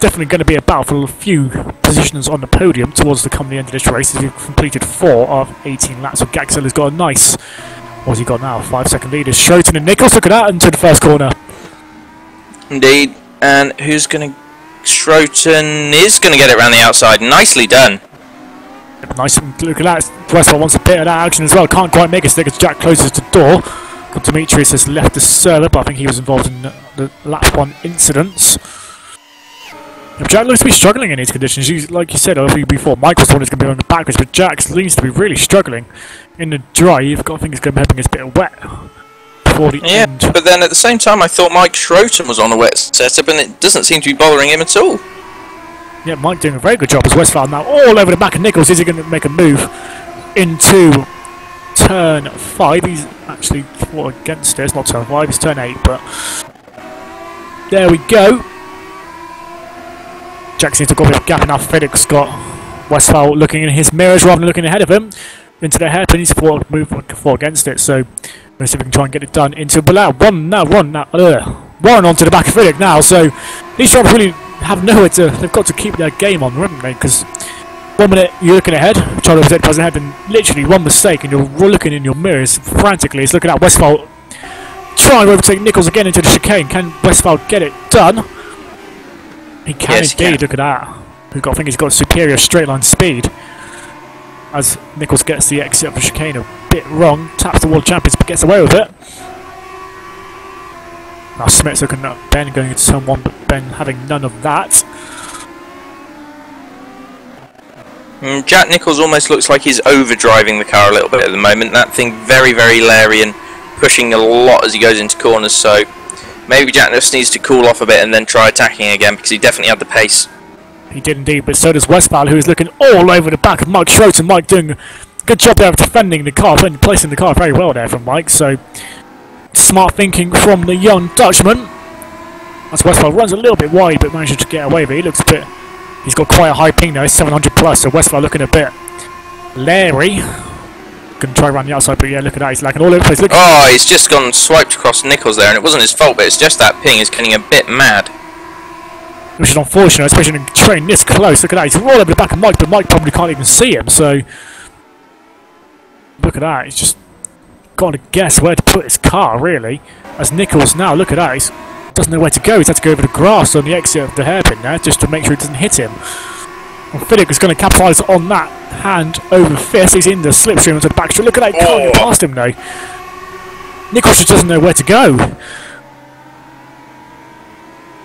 definitely going to be a battle for a few positions on the podium towards the coming end of this race, as we've completed 4 of 18 laps. So Gaxella's got a nice, what's he got now, 5-second lead is Schroten and Nichols. Look at that, into the first corner. Indeed, and who's going to... Schroten is going to get it around the outside. Nicely done. Nice, look at that. Westphal wants a bit of that action as well. Can't quite make a stick as Jack closes the door. Got Demetrius has left the server, but I think he was involved in the lap 1 incidents. Jack looks to be struggling in these conditions. Like you said before, Mike was the one who's going to be on the backwards, but Jack seems to be really struggling in the dry. You've got to think he's going to be having a bit of wet before the end. But then at the same time, I thought Mike Schroten was on a wet setup, and it doesn't seem to be bothering him at all. Yeah, Mike doing a very good job as Westphal now all over the back of Nichols. Is he going to make a move into turn 5? He's actually fought against it. It's not turn 5, it's turn 8, but there we go. Jack seems to have got a bit of gap enough. Fiddock's got Westphal looking in his mirrors rather than looking ahead of him. Into the hairpin, he's fought against it, so let's see if we can try and get it done into Warren onto the back of Fiddock now, so these drivers really have nowhere to, they've got to keep their game on, haven't they? Because 1 minute you're looking ahead, trying to overtake person ahead, and literally one mistake and you're looking in your mirrors frantically. It's looking at Westphal trying to overtake Nichols again into the chicane. Can Westphal get it done? He can, yes, indeed. Look at that. I think he's got superior straight line speed. As Nichols gets the exit of the chicane a bit wrong, taps the World Champions but gets away with it. Now Smith's looking at Ben going into turn 1, but Ben having none of that. Jack Nicholls almost looks like he's overdriving the car a little bit at the moment. That thing very, very leery and pushing a lot as he goes into corners, so maybe Jack just needs to cool off a bit and then try attacking again, because he definitely had the pace. He did indeed, but so does Westphal, who is looking all over the back of Mike Schroeter. Mike doing a good job there of defending the car, placing the car very well there from Mike, so smart thinking from the young Dutchman. As Westphal runs a little bit wide, but manages to get away with it. He looks a bit... He's got quite a high ping now, 700 plus, so Westphal looking a bit leery. Going to try around the outside, but yeah, look at that, he's lagging all over the place. Oh, he's just gone swiped across Nicholls there, and it wasn't his fault, but it's just that ping is getting a bit mad. Which is unfortunate, especially in a train this close. Look at that, he's all over the back of Mike, but Mike probably can't even see him, so... Look at that, he's just got to guess where to put his car, really. As Nicholls now, look at that, he doesn't know where to go. He's had to go over the grass on the exit of the hairpin there, just to make sure it doesn't hit him. And Fiddick is going to capitalise on that hand over fist. He's in the slipstream onto the back straight. Look at that, he can't get past him though. Nicholls just doesn't know where to go.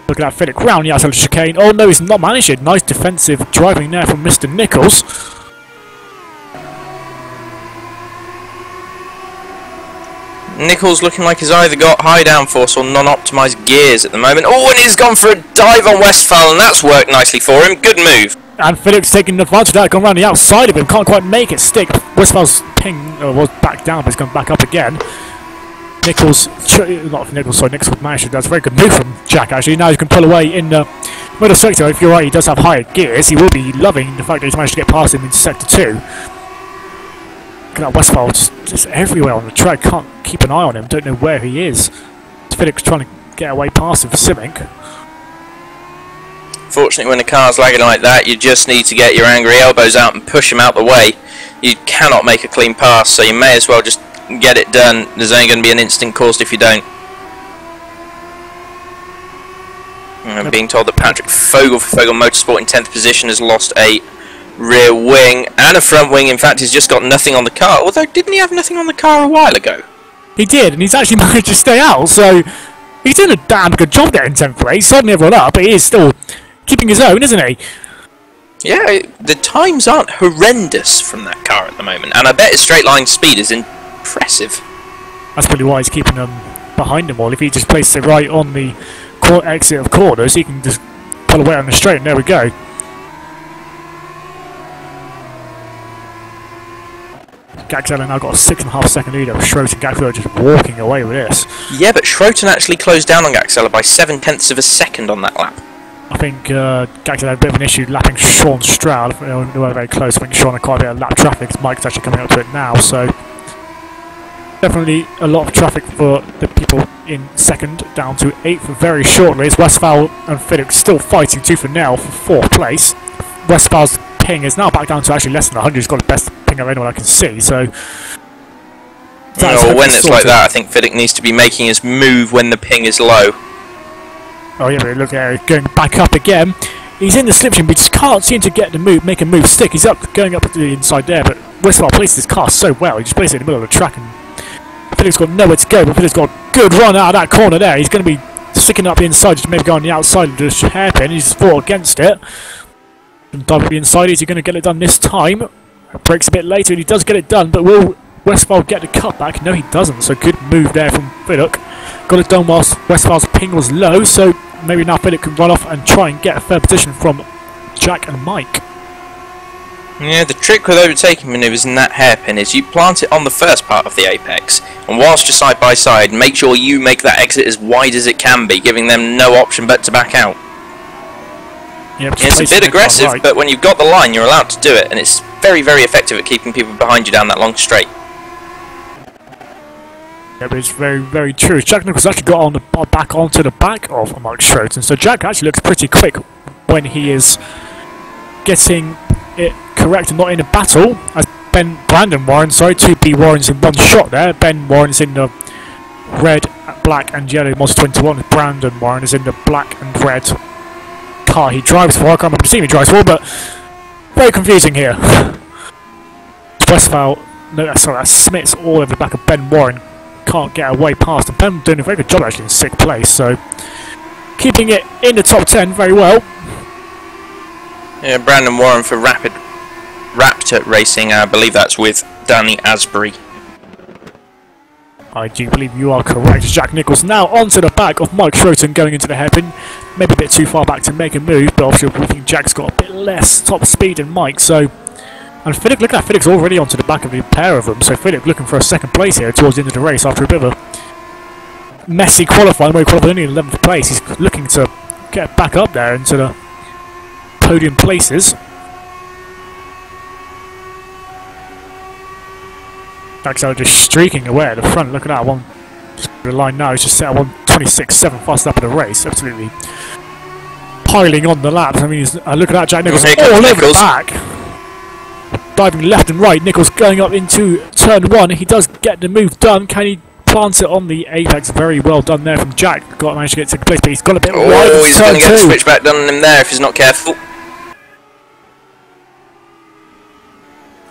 Look at that, Fiddick round the outside of the chicane. Oh no, he's not managed it. Nice defensive driving there from Mr. Nicholls. Nicholls looking like he's either got high downforce or non-optimised gears at the moment. Oh, and he's gone for a dive on Westphal, and that's worked nicely for him. Good move. And Phillips taking advantage of that, gone around the outside of him, can't quite make it stick. Westphal's ping was back down, but he's gone back up again. Nicholls managed to. That's a very good move from Jack, actually. Now he can pull away in the middle sector. If you're right, he does have higher gears. He will be loving the fact that he's managed to get past him in sector 2. Look at that, Westphal just everywhere on the track. Can't keep an eye on him, don't know where he is. Phillips trying to get away past him for Simic. Fortunately, when the car's lagging like that, you just need to get your angry elbows out and push him out the way. You cannot make a clean pass, so you may as well just get it done. There's only going to be an instant caused if you don't. I'm being told that Patrick Fogel for Fogel Motorsport in 10th position has lost a rear wing and a front wing. In fact, he's just got nothing on the car. Although, didn't he have nothing on the car a while ago? He did, and he's actually managed to stay out, so he's doing a damn good job there in 10th place. Suddenly everyone up, but he is still keeping his own, isn't he? Yeah, the times aren't horrendous from that car at the moment, and I bet his straight line speed is impressive. That's probably why he's keeping them behind him all. If he just places it right on the exit of corners, he can just pull away on the straight, and there we go. Gaxella now got a 6.5 second lead over Schroeter. Gaxella just walking away with this. Yeah, but Schroeter actually closed down on Gaxella by 0.7 of a second on that lap. I think Gaxella had a bit of an issue lapping Sean Stroud. They were very close. I think Sean had quite a bit of lap traffic. Mike's actually coming up to it now, so definitely a lot of traffic for the people in second, down to 8th very shortly. As Westphal and Fiddick still fighting tooth and nail for 4th place. Westphal's ping is now back down to actually less than 100. He's got the best ping of anyone I can see, so... Well, when it's like that, I think Fiddick needs to be making his move when the ping is low. Oh yeah, but look at him going back up again. He's in the slipstream, but he just can't seem to get the move, make a move stick. He's going up to the inside there, but Westphal places his car so well. He just places it in the middle of the track, and Fiddick's got nowhere to go, but Fiddick's got a good run out of that corner there. He's going to be sticking up the inside, just maybe go on the outside of the hairpin. He's fought against it. And dive up the inside. Is he going to get it done this time? Breaks a bit later, and he does get it done, but will Westphal get the cutback? No, he doesn't, so good move there from Fiddick. Got it done whilst Westphal's ping was low, so maybe now Fiddick can run off and try and get a third position from Jack and Mike. Yeah, the trick with overtaking manoeuvres in that hairpin is you plant it on the first part of the apex, and whilst you're side by side, make sure you make that exit as wide as it can be, giving them no option but to back out. Yep, it's a bit aggressive, right, but when you've got the line, you're allowed to do it, and it's very, very effective at keeping people behind you down that long straight. Yeah, but it's very, very true. Jack Nicholls actually got on back onto the back of Mark Schroeter, so Jack actually looks pretty quick when he is getting it correct and not in a battle. As Brandon Warren, two B Warrens in one shot there. Ben Warren's in the red, black and yellow Monster 21. Brandon Warren is in the black and red car he drives for. I can't remember the team he drives for, but very confusing here. Westphal, no, sorry, that's Smith's all over the back of Ben Warren. can't get away past them. Ben doing a very good job actually in 6th place, so keeping it in the top 10 very well. Yeah, Brandon Warren for Raptor Racing, I believe that's with Danny Asbury. I do believe you are correct. Jack Nicholls now onto the back of Mike Schroten going into the hairpin. Maybe a bit too far back to make a move, but obviously we think Jack's got a bit less top speed than Mike, so... And Philip, look at that, Philip's already onto the back of the pair of them, so Philip looking for a 2nd place here towards the end of the race after a bit of a messy qualifying, where he qualified only in 11th place. He's looking to get back up there into the podium places. Axel just streaking away at the front. Look at that one. The line now is just set at 1:26.7 fast up in the race. Absolutely piling on the laps. I mean, look at that, Jack Nicholls all over the back. Diving left and right. Nicholls going up into turn 1. He does get the move done. Can he plant it on the apex? Very well done there from Jack. Managed to get 2nd place, but he's got a bit wide. Oh, he's going to get the switchback done on him there if he's not careful.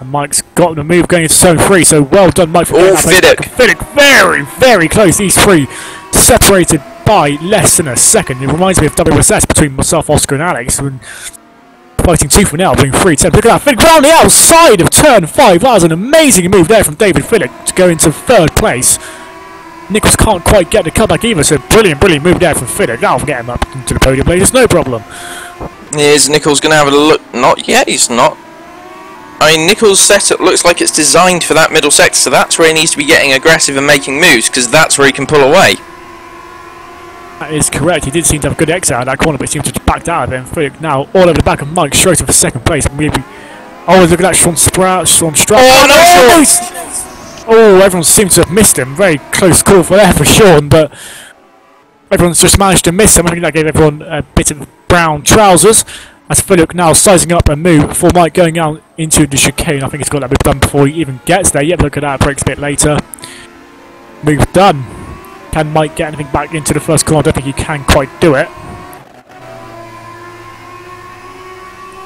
And Mike's got the move going into turn 3, so well done, Mike. For Fiddick very, very close. These three separated by less than a second. It reminds me of WSS between myself, Oscar, and Alex, when fighting tooth and nail, being 3-10. Look at that, Fiddick round the outside of turn 5. That was an amazing move there from David Fiddick to go into 3rd place. Nicholls can't quite get the cutback either, so brilliant move there from Fiddick. That'll get him up into the podium places, no problem. Is Nicholls going to have a look? Not yet, he's not. I mean, Nicholls' setup looks like it's designed for that middle sector, so that's where he needs to be getting aggressive and making moves, because that's where he can pull away. That is correct. He did seem to have a good exit out of that corner, but he seems to have backed out of it. And Fiddick now all over the back of Mike Schroten for 2nd place. Maybe. Oh, look at that, Sean Stroud. Oh, no! Oh, everyone seems to have missed him. Very close call for there for Sean, but everyone's just managed to miss him. I think that gave everyone a bit of brown trousers. As Philip now sizing up a move for Mike going out into the chicane. I think he's got that move done before he even gets there. Yep, look at that, breaks a bit later. Move done. Can Mike get anything back into the first corner? I don't think he can quite do it.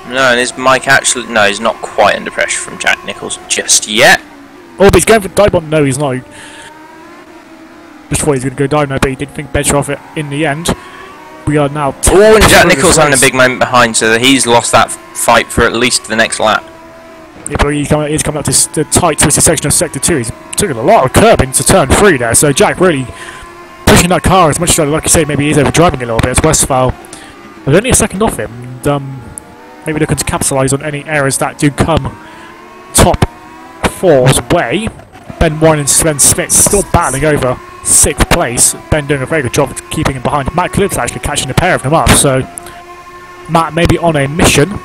No, and is Mike actually... No, he's not quite under pressure from Jack Nicholls just yet. Oh, but he's going for dive bomb. No, he's not. Just thought he was going to go dive now, but he did think better of it in the end. We are now... Oh, and Jack Nicholls having a big moment behind, so that he's lost that fight for at least the next lap. Yeah, but he's coming up to the tight twisted section of Sector 2. He's took a lot of curb into turn 3 there, so Jack really pushing that car as much as, like you say, maybe he's overdriving a little bit as Westphal. There's only a second off him, and maybe looking to capitalise on any errors that do come top 4's way. Ben Warren and Sven Spitz still battling over 6th place. Ben doing a very good job of keeping him behind. Matt Cliff's actually catching a pair of them up, so Matt may be on a mission.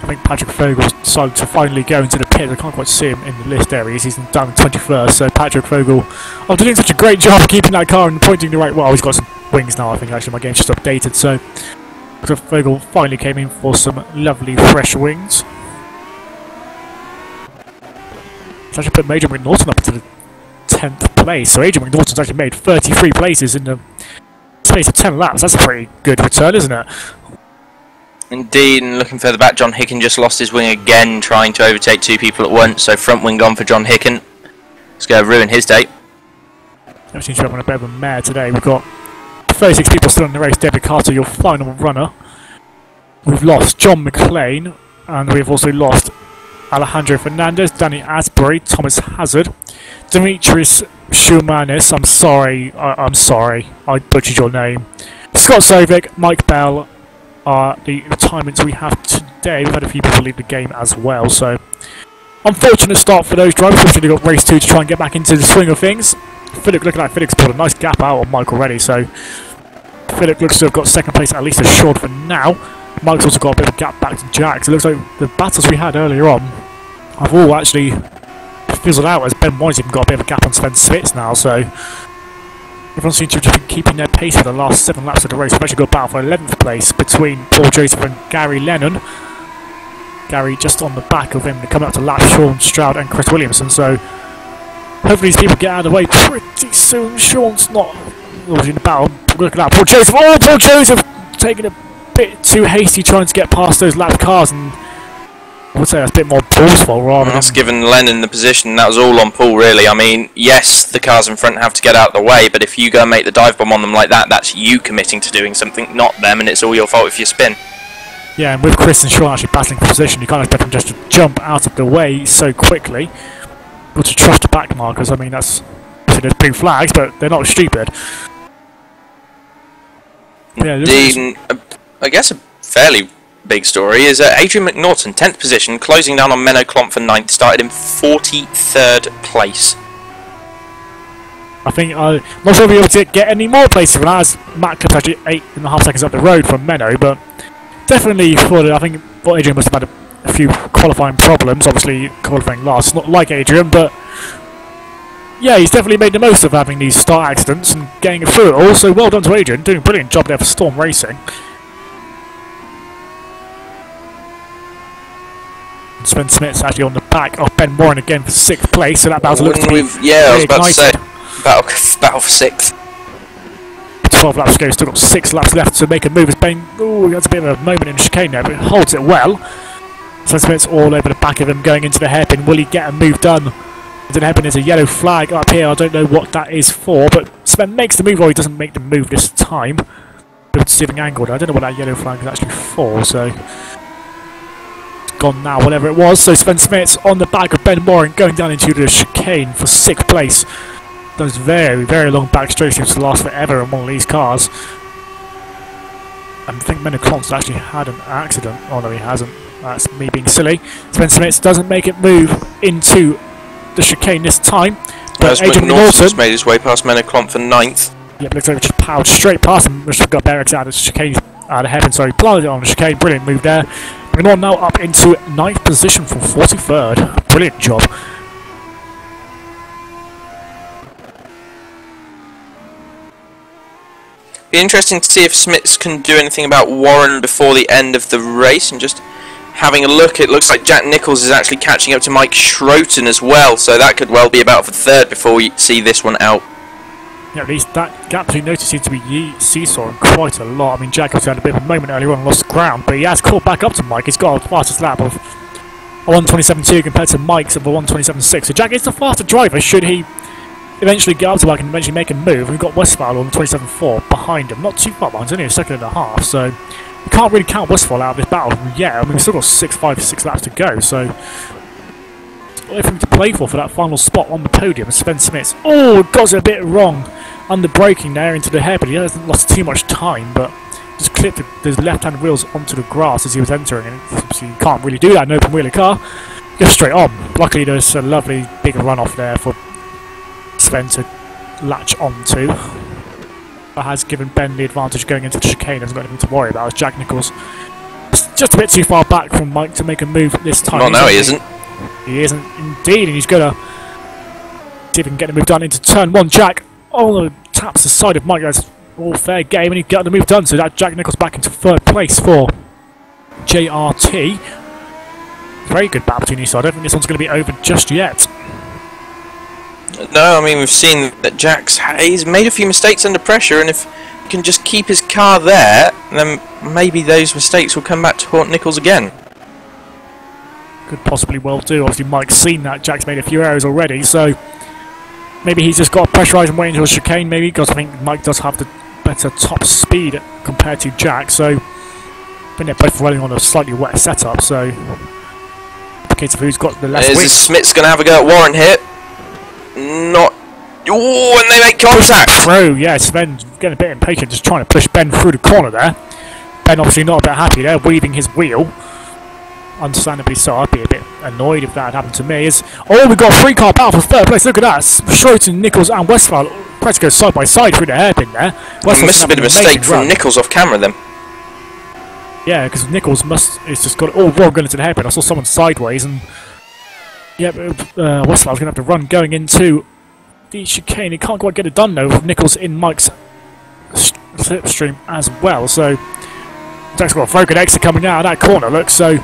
I think Patrick Fogel decided to finally go into the pit. I can't quite see him in the list there. He's down 21st, so Patrick Fogel, after doing such a great job of keeping that car and pointing the right... Well, he's got some wings now, I think, actually. My game's just updated, so Patrick Fogel finally came in for some lovely fresh wings. It's actually put Major McNaughton up to the 10th place, so Adrian McNaughton's actually made 33 places in the space of 10 laps. That's a pretty good return, isn't it? Indeed, and looking further back, John Hicken just lost his wing again, trying to overtake 2 people at once, so front wing gone for John Hicken. It's going to ruin his day. That seems to be having a bit of a mare today. We've got 36 people still in the race. David Carter, your final runner. We've lost John McLean, and we've also lost Alejandro Fernandez, Danny Asbury, Thomas Hazard, Dimitris Shumanis, I'm sorry, I butchered your name, Scott Sovic, Mike Bell are the retirements we have today. We've had a few people leave the game as well, so unfortunate start for those drivers. Fortunately got race 2 to try and get back into the swing of things. Philip, look at that, Philip's put a nice gap out on Mike already, so Philip looks to have got 2nd place at least assured for now. Mike's also got a bit of a gap back to Jack, so it looks like the battles we had earlier on have all actually fizzled out, as Ben White's even got a bit of a gap on Sven Spitz now, so everyone seems to have been keeping their pace for the last 7 laps of the race. We've actually got a battle for 11th place between Paul Joseph and Gary Lennon. Gary just on the back of him, coming up to lap Sean Stroud and Chris Williamson, so hopefully these people get out of the way pretty soon. Sean's not in the battle. Look at that, Paul Joseph. Oh, Paul Joseph taking a bit too hasty trying to get past those lap cars, and I would say that's a bit more forceful rather That's than... given Lennon the position. That was all on Paul, really. I mean, yes, the cars in front have to get out of the way, but if you go and make the dive bomb on them like that, that's you committing to doing something, not them, and it's all your fault if you spin. Yeah, and with Chris and Sean actually battling for position, you can't expect them just to jump out of the way so quickly. Or to trust the back markers. I mean, that's... There's blue flags, but they're not stupid. Yeah, I guess a fairly big story is Adrian McNaughton, 10th position, closing down on Menno Klomp for 9th, started in 43rd place. I think I'm not sure if we'll be able to get any more places from that, as Matt Clip's actually 8.5 seconds up the road from Menno, but definitely for I think Adrian must have had a few qualifying problems, obviously qualifying last, not like Adrian, but yeah, he's definitely made the most of having these start accidents and getting through it all, so well done to Adrian, doing a brilliant job there for Storm Racing. Sven Smith's actually on the back of Ben Warren again for 6th place, so that battle looks to be yeah, I was about ignited. to say, battle for 6th. 12 laps to go, still got 6 laps left to make a move as Ben, ooh, that's a bit of a moment in chicane there, but he holds it well. Sven Smith's all over the back of him going into the hairpin. Will he get a move done? Into the hairpin, there's a yellow flag up here, I don't know what that is for, but Sven makes the move, or he doesn't make the move this time. But it's steering angled, I don't know what that yellow flag is actually for, so... gone now, whatever it was. So Sven Smith's on the back of Ben Warren going down into the chicane for 6th place. Those very, very long back straights seems to last forever on one of these cars. I think Menno Klomp's actually had an accident. Oh no, he hasn't. That's me being silly. Sven Smith doesn't make it move into the chicane this time. But Adrian McNaughton's made his way past Menno Klomp for 9th. Yep, looks like he just powered straight past him. Just got Barracks out of the chicane, out of heaven. Sorry, planted it on the chicane. Brilliant move there. Bringing on now up into 9th position from 43rd. Brilliant job. Be interesting to see if Smiths can do anything about Warren before the end of the race. And just having a look, it looks like Jack Nicholls is actually catching up to Mike Schroten as well. So that could well be about for 3rd before we see this one out. Yeah, at least that gap between notice seems to be seesawing quite a lot. I mean, Jack had a bit of a moment earlier on and lost ground, but he has caught back up to Mike. He's got a fastest lap of a 1:27.2 compared to Mike's of a 1:27.6. So Jack is the faster driver should he eventually get up to Mike and eventually make a move. We've got Westphal on 27.4 behind him. Not too far behind, it's only a second and a half, so we can't really count Westphal out of this battle yet. I mean, we've still got 6 laps to go, so everything to play for that final spot on the podium. Sven Smith, oh, got it a bit wrong under braking there into the hair, but he hasn't lost too much time, but just clipped his left-hand wheels onto the grass as he was entering, and obviously you can't really do that in an open-wheeler car. Go straight on. Luckily there's a lovely big runoff there for Sven to latch onto. That has given Ben the advantage going into the chicane. Hasn't got anything to worry about. It's Jack Nicholls just a bit too far back from Mike to make a move this time. Well, no, he isn't. He isn't indeed, and he's going to see if he can get the move done into turn 1. Jack taps the side of Mike. That's all fair game, and he got the move done. So that Jack Nicholls back into 3rd place for JRT. Very good battle between these, so I don't think this one's going to be over just yet. No, I mean, we've seen that he's made a few mistakes under pressure, and if he can just keep his car there, then maybe those mistakes will come back to haunt Nicholls again. Could possibly well do. Obviously Mike's seen that. Jack's made a few errors already, so maybe he's just got to pressurise and wait until a chicane, maybe, because I think Mike does have the better top speed compared to Jack, so I think they're both running on a slightly wet setup, so indicates of who's got the less wing. Smith's going to have a go at Warren here. Not... Oh, and they make contact! Through, yeah, Sven's getting a bit impatient, just trying to push Ben through the corner there. Ben obviously not a bit happy there, weaving his wheel. Understandably so, I'd be a bit annoyed if that had happened to me. We've got a 3-car battle for 3rd place, look at that. Schroten, Nicholls and Westphal practically go side by side through the hairpin there. Must have been a mistake from Nicholls off camera then. Yeah, because Nicholls it's just got it all wrong going into the hairpin. I saw someone sideways, and yeah, Westphal's going to have to run going into the chicane. He can't quite get it done though with Nicholls in Mike's slipstream as well. So Jack's got a very good exit coming out of that corner, look. So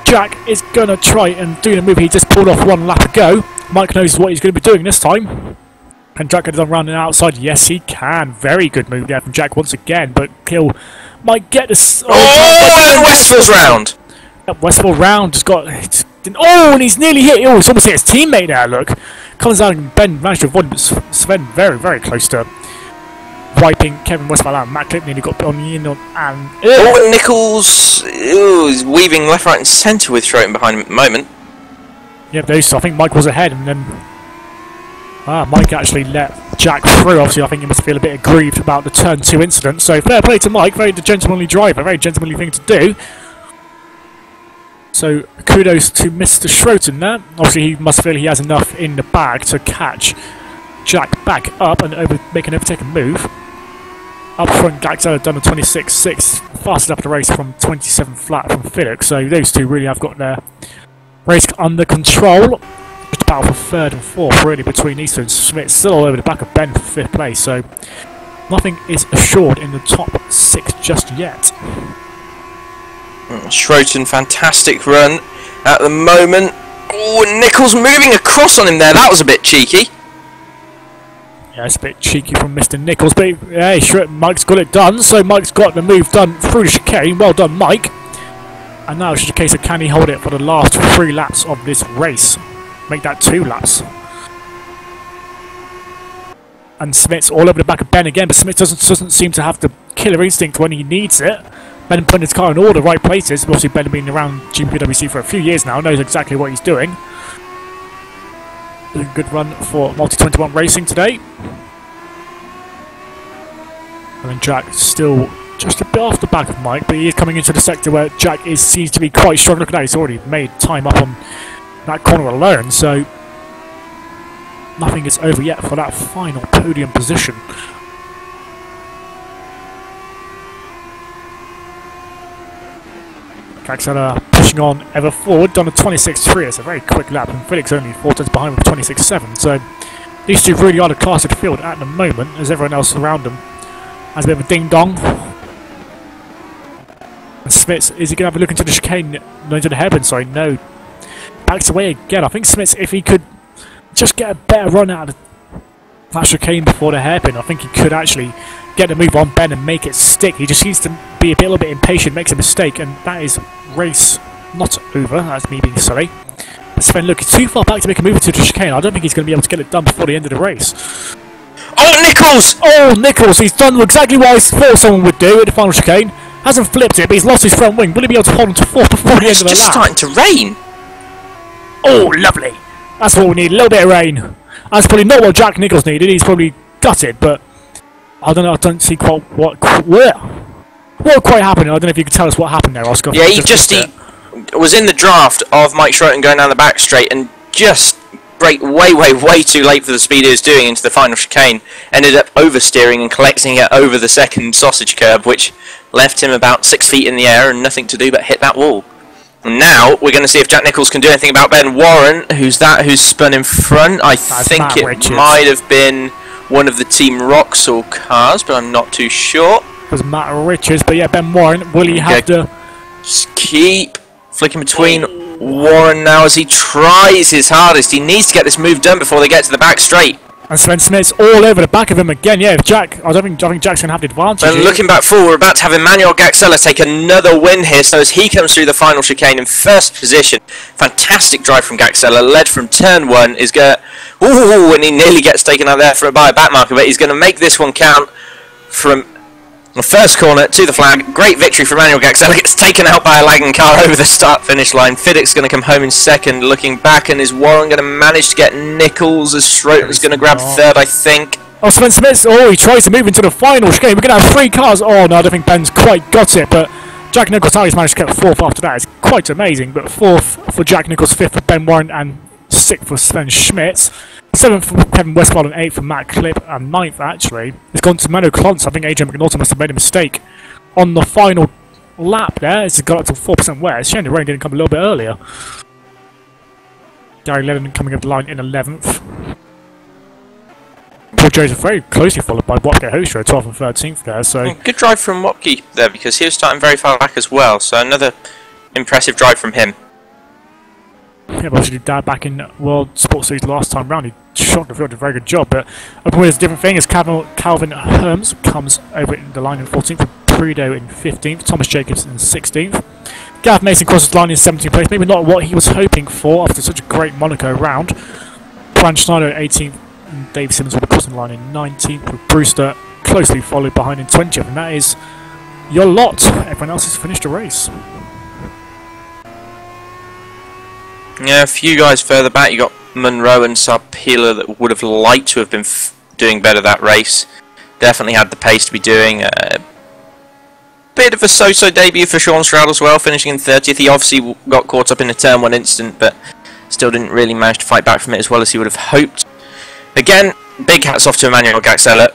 Jack is going to try and do the move he just pulled off 1 lap ago. Mike knows what he's going to be doing this time. And Jack can run outside. Yes, he can. Very good move there from Jack once again. But Kill might get this. And Westphal's round. Westfall round has got. Oh, and he's nearly hit. Oh, it's almost hit his teammate there. Look, comes out and Ben managed to avoid him, but Sven very close to wiping Kevin Westphal out. Matt Clip nearly got on the in on and. Oh, and Nichols is weaving left, right, and centre with Schroten behind him at the moment. Yeah, those. I think Mike was ahead, and then Mike actually let Jack through. Obviously, I think he must feel a bit aggrieved about the turn 2 incident. So fair play to Mike. Very gentlemanly driver. Very gentlemanly thing to do. So kudos to Mr. Schroten there. Obviously, he must feel he has enough in the bag to catch Jack back up and make an overtaking move. Up front, Gaxella done a 26.6, fastest up the race from 27 flat from Felix. So those two really have got their race under control. Just a battle for 3rd and 4th really between these two. And Smith still all over the back of Ben for 5th place. So nothing is assured in the top 6 just yet. Schroten, fantastic run at the moment. Oh, and Nichols moving across on him there. That was a bit cheeky. Yeah, it's a bit cheeky from Mr. Nichols, but hey, Mike's got it done. So Mike's got the move done through the chicane. Well done, Mike. And now it's just a case of can he hold it for the last 3 laps of this race. Make that 2 laps. And Smith's all over the back of Ben again, but Smith doesn't seem to have the killer instinct when he needs it. Ben putting his car in all the right places. Obviously, Ben has been around GPVWC for a few years now, knows exactly what he's doing. A good run for Multi-21 Racing today. And then Jack still just a bit off the back of Mike, but he is coming into the sector where Jack seems to be quite strong. Look at that, he's already made time up on that corner alone, so nothing is over yet for that final podium position. Gaxella pushing on ever forward, done a 26.3. It's a very quick lap, and Felix only 4 tenths behind with 26.7. So these two really are the class of the field at the moment, as everyone else around them has a bit of a ding dong. And Smits, is he going to have a look into the chicane, no, into the hairpin? Sorry, no. Backs away again. I think Smits, if he could just get a better run out of that chicane before the hairpin, I think he could actually get the move on Ben and make it stick. He just seems to be a little bit impatient, makes a mistake, and that is race not over. That's me being silly. But Sven, look, he's too far back to make a move into the chicane. I don't think he's going to be able to get it done before the end of the race. Oh, Nichols! Oh, Nichols! He's done exactly what I thought someone would do at the final chicane. Hasn't flipped it, but he's lost his front wing. Will he be able to hold on to 4th before the end of the lap? It's just starting to rain. Oh, lovely. That's what we need, a little bit of rain. That's probably not what Jack Nichols needed. He's probably gutted, but I don't know. I don't see quite what quite happened. I don't know if you could tell us what happened there, Oscar. Yeah, he was in the draft of Mike Schroten going down the back straight and just brake way too late for the speed he was doing into the final chicane. Ended up oversteering and collecting it over the second sausage curb, which left him about 6 feet in the air and nothing to do but hit that wall. And now we're going to see if Jack Nichols can do anything about Ben Warren. Who's spun in front? I think Matt it Richards. might have been one of the Team Roxall cars, but I'm not too sure. It was Matt Richards, but yeah, Ben Warren, will he have to... Just keep flicking between Warren now as he tries his hardest. He needs to get this move done before they get to the back straight. And Sven Smith's all over the back of him again. Yeah, if Jack, I don't think Jack's going to have the advantage. And looking back forward, we're about to have Emmanuel Gaxella take another win here. So as he comes through the final chicane in first position, fantastic drive from Gaxella, led from turn 1. Is going to, ooh, and he nearly gets taken out there by a back marker, but he's going to make this one count from the first corner to the flag. Great victory for Emmanuel Gaxella. Gets taken out by a lagging car over the start-finish line. Fiddick's going to come home in second. Looking back, and is Warren going to manage to get Nichols as Schroten's going to grab third, I think. Oh, Sven Smith, he tries to move into the final chicane. We're going to have 3 cars. Oh, no, I don't think Ben's quite got it, but Jack Nichols has managed to get 4th after that. It's quite amazing, but 4th for Jack Nichols, 5th for Ben Warren, and 6th for Sven Schmitz. 7th for Kevin Westphal and 8th for Matt Clip, and 9th actually it's gone to Mano Clontz. I think AJ McNaughton must have made a mistake on the final lap there. It's got up to 4% wet. It's a shame the rain didn't come a little bit earlier. Gary Lennon coming up the line in 11th. Paul Joseph very closely followed by Wopke Hostra, 12th and 13th there. So good drive from Wopke there, because he was starting very far back as well. So another impressive drive from him. Yeah, but obviously Dad back in World Sports Series last time round, he shot the field, did a very good job, but open with a different thing as Calvin Herms comes over the line in 14th, Prido in 15th, Thomas Jacobs in 16th, Gav Mason crosses the line in 17th place. Maybe not what he was hoping for after such a great Monaco round. Brian Schneider 18th. And Dave Simmons will be crossing the line in 19th, with Brewster closely followed behind in 20th. And that is your lot. Everyone else has finished the race. Yeah, a few guys further back. You got Monroe and Sarpila that would have liked to have been doing better that race. Definitely had the pace to be doing. Bit of a so-so debut for Sean Stroud as well, finishing in 30th. He obviously got caught up in a turn 1 incident, but still didn't really manage to fight back from it as well as he would have hoped. Again, big hats off to Emmanuel Gaxella,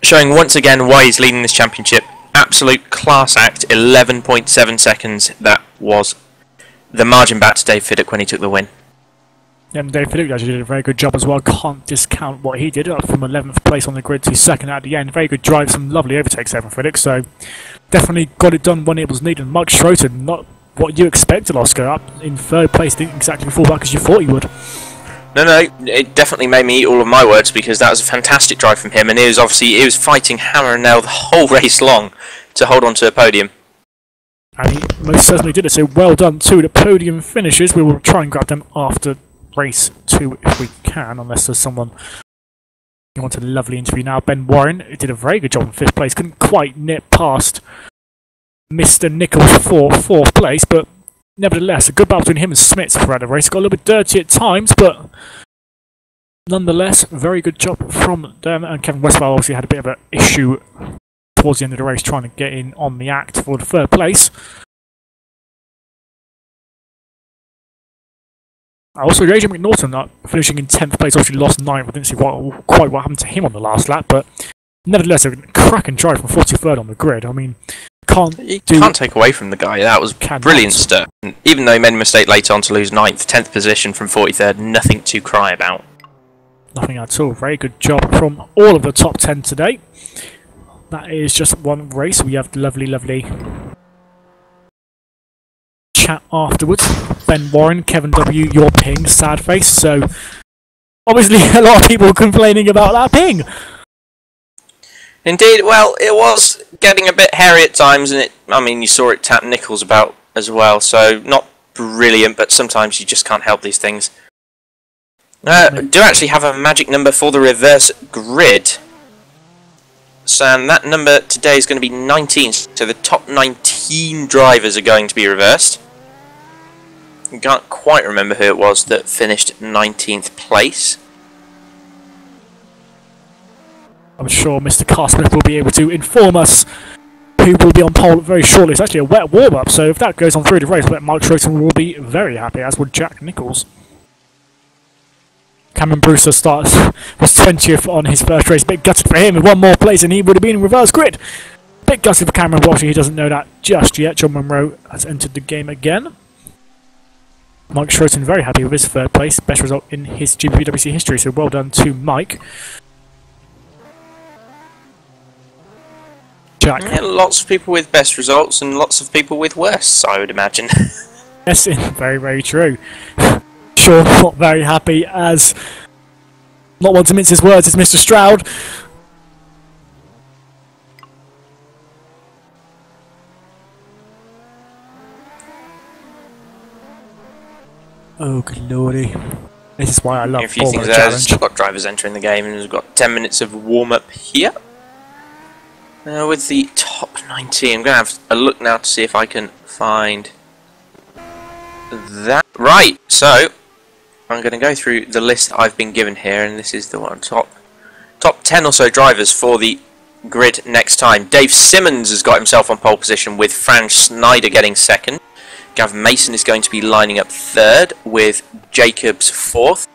showing once again why he's leading this championship. Absolute class act, 11.7 seconds. That was the margin back to Dave Fiddick when he took the win. Yeah, and Dave Fiddick actually did a very good job as well. Can't discount what he did, up from 11th place on the grid to 2nd at the end. Very good drive, some lovely overtakes there from Fiddick, so definitely got it done when it was needed. Mike Schroeder, not what you expected, Oscar, up in 3rd place, didn't exactly fall back as you thought he would. No, it definitely made me eat all of my words, because that was a fantastic drive from him, and he was fighting hammer and nail the whole race long to hold on to a podium. And he most certainly did it, so well done to the podium finishers. We will try and grab them after race 2 if we can, unless there's someone you want a lovely interview now. Ben Warren did a very good job in 5th place, couldn't quite nip past Mr. Nichols for 4th place, but nevertheless a good battle between him and Smits throughout the race. Got a little bit dirty at times, but nonetheless very good job from them. And Kevin Westphal obviously had a bit of an issue towards the end of the race trying to get in on the act for the 3rd place. Also, Adrian McNaughton finishing in 10th place, obviously lost 9th. I didn't see quite what happened to him on the last lap, but nevertheless, a cracking drive from 43rd on the grid. I mean, you can't take away from the guy. That was brilliant stuff. Even though he made a mistake later on to lose 9th, 10th position from 43rd, nothing to cry about. Nothing at all. Very good job from all of the top 10 today. That is just one race. We have the lovely chat afterwards. Ben Warren, Kevin W, your ping, sad face. So obviously a lot of people complaining about that ping. Indeed, well, it was getting a bit hairy at times, and you saw it tap Nichols about as well, so not brilliant, but sometimes you just can't help these things. Do actually have a magic number for the reverse grid. So and that number today is going to be 19, so the top 19 drivers are going to be reversed. I can't quite remember who it was that finished 19th place. I'm sure Mr. Carsmith will be able to inform us who will be on pole very shortly. It's actually a wet warm-up, so if that goes on through the race, I bet Mike Schroeder will be very happy, as would Jack Nichols. Cameron Brewster was 20th on his first race. Bit gutted for him, with one more place and he would have been in reverse grid. Bit gutted for Cameron, but obviously he doesn't know that just yet. John Monroe has entered the game again. Mike Schroeder very happy with his 3rd place, best result in his GPVWC history, so well done to Mike. Jack. Yeah, lots of people with best results and lots of people with worse, I would imagine. Yes, very true. Sure, not very happy, as not one to mince his words is Mr. Stroud. Oh, good lordy. This is why I love a few things there. There's still got drivers entering the game, and we've got 10 minutes of warm-up here. With the top 19, I'm going to have a look now to see if I can find that. Right, so I'm going to go through the list that I've been given here, and this is the one top 10 or so drivers for the grid next time. Dave Simmons has got himself on pole position with Franz Schneider getting 2nd. Gav Mason is going to be lining up 3rd with Jacobs 4th.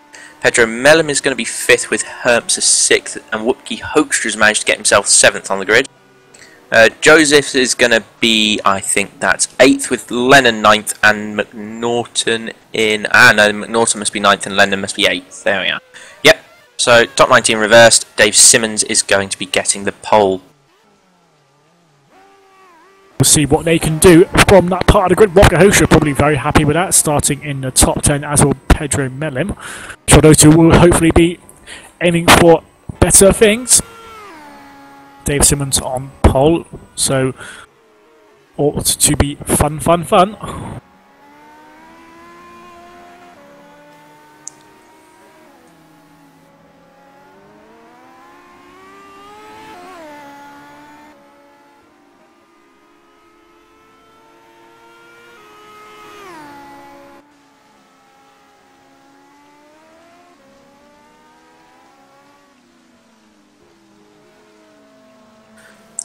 Pedro Mellem is going to be 5th with Herms as 6th, and Whoopke Hoekstra has managed to get himself 7th on the grid. Joseph is going to be, I think that's 8th with Lennon 9th and McNaughton in... no, McNaughton must be 9th and Lennon must be 8th. There we are. Yep, so top 19 reversed. Dave Simmons is going to be getting the pole. We'll see what they can do from that part of the grid. Whoopke Hoekstra probably very happy with that, starting in the top 10, as will Pedro Mellem. Sure, those two will hopefully be aiming for better things. Dave Simmons on pole, so ought to be fun, fun, fun.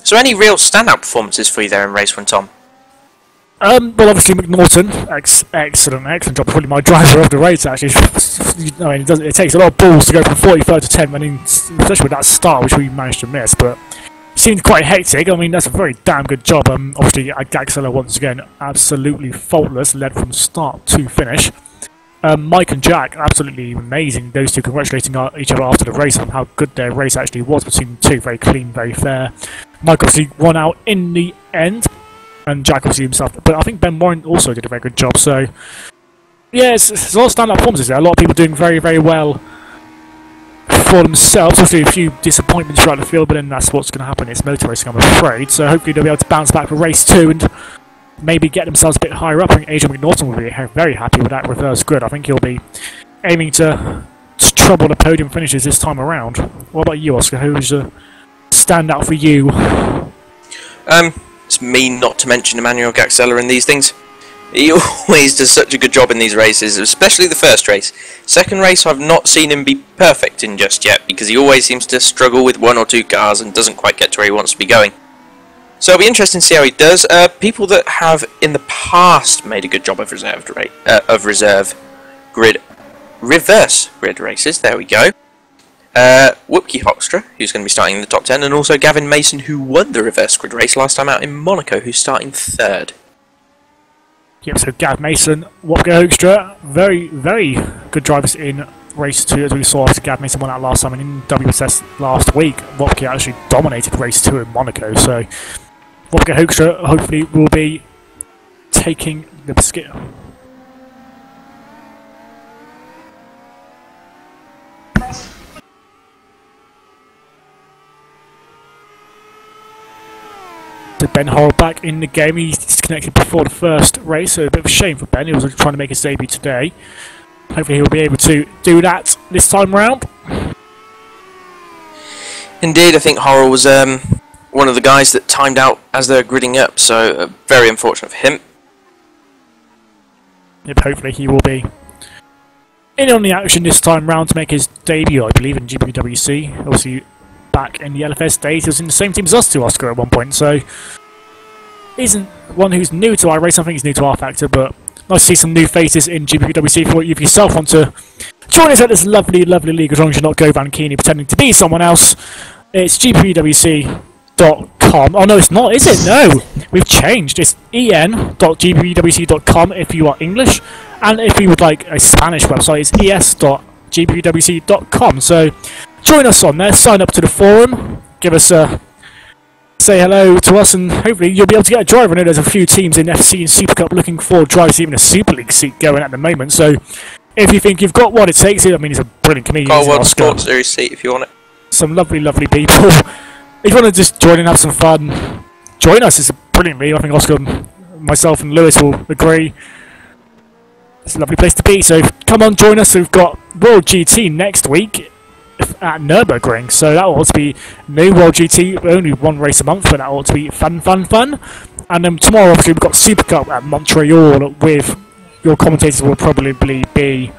So any real standout performances for you there in race 1, Tom? Well, obviously McNaughton, excellent job. Probably my driver of the race, actually. I mean, it takes a lot of balls to go from 43rd to 10th, I mean, especially with that start, which we managed to miss. But it seemed quite hectic. I mean, that's a very damn good job. Obviously, Gaxella once again absolutely faultless, led from start to finish. Mike and Jack, absolutely amazing. Those two congratulating each other after the race on how good their race actually was between the two. Very clean, very fair. Mike obviously won out in the end, and Jack obviously himself. But I think Ben Warren also did a very good job. So, yeah, it's a lot of stand-up performances there. A lot of people doing very, very well for themselves. Obviously, a few disappointments throughout the field, but then that's what's going to happen. It's motor racing, I'm afraid. So hopefully they'll be able to bounce back for race 2 and maybe get themselves a bit higher up. I think Adrian McNaughton will be very happy with that reverse grid. I think he'll be aiming to trouble the podium finishes this time around. What about you, Oscar? Who's a standout for you? It's me not to mention Emmanuel Gaxella in these things. He always does such a good job in these races, especially the first race. Second race, I've not seen him be perfect in just yet, because he always seems to struggle with 1 or 2 cars and doesn't quite get to where he wants to be going. So it'll be interesting to see how he does. People that have in the past made a good job of reserve grid, reverse grid races. There we go. Whoopke Hoekstra, who's going to be starting in the top 10, and also Gavin Mason, who won the reverse grid race last time out in Monaco, who's starting 3rd. Yep, so Gav Mason, Wopke Hoekstra, very, very good drivers in race 2, as we saw after Gav Mason won out last time, and in WSS last week, Wopke actually dominated race 2 in Monaco, so Wopke Hoekstra hopefully will be taking the biscuit. So Ben Horrell back in the game. He's disconnected before the first race, so a bit of a shame for Ben. He was trying to make his debut today. Hopefully he'll be able to do that this time round. Indeed, I think Horrell was one of the guys that timed out as they're gridding up, so very unfortunate for him. Yep, hopefully he will be in on the action this time round to make his debut, I believe, in GPVWC. Obviously back in the LFS days, he was in the same team as us two, Oscar, at one point, so isn't one who's new to our race. I think he's new to R Factor, but nice to see some new faces in GPVWC. If you yourself want to join us at this lovely, lovely league, as long as you're not Govan Keeney pretending to be someone else, it's gpvwc.com. Oh no, it's not, is it? No! We've changed. It's en.gpvwc.com if you are English, and if you would like a Spanish website, it's es.gpvwc.com. So join us on there, sign up to the forum, give us a say hello to us, and hopefully you'll be able to get a driver. I know there's a few teams in FC and Super Cup looking for drivers, even a Super League seat going at the moment, so if you think you've got what it takes, I mean, he's a brilliant comedian. Got a World Sports Series seat if you want it. Some lovely, lovely people. If you want to just join and have some fun, join us. It's a brilliant league. I think Oscar, myself and Lewis will agree. It's a lovely place to be, so come on, join us. We've got World GT next week at Nürburgring, so that ought to be new. World GT, only one race a month, but that ought to be fun. And then tomorrow, obviously, we've got Super Cup at Montreal with your commentators will probably be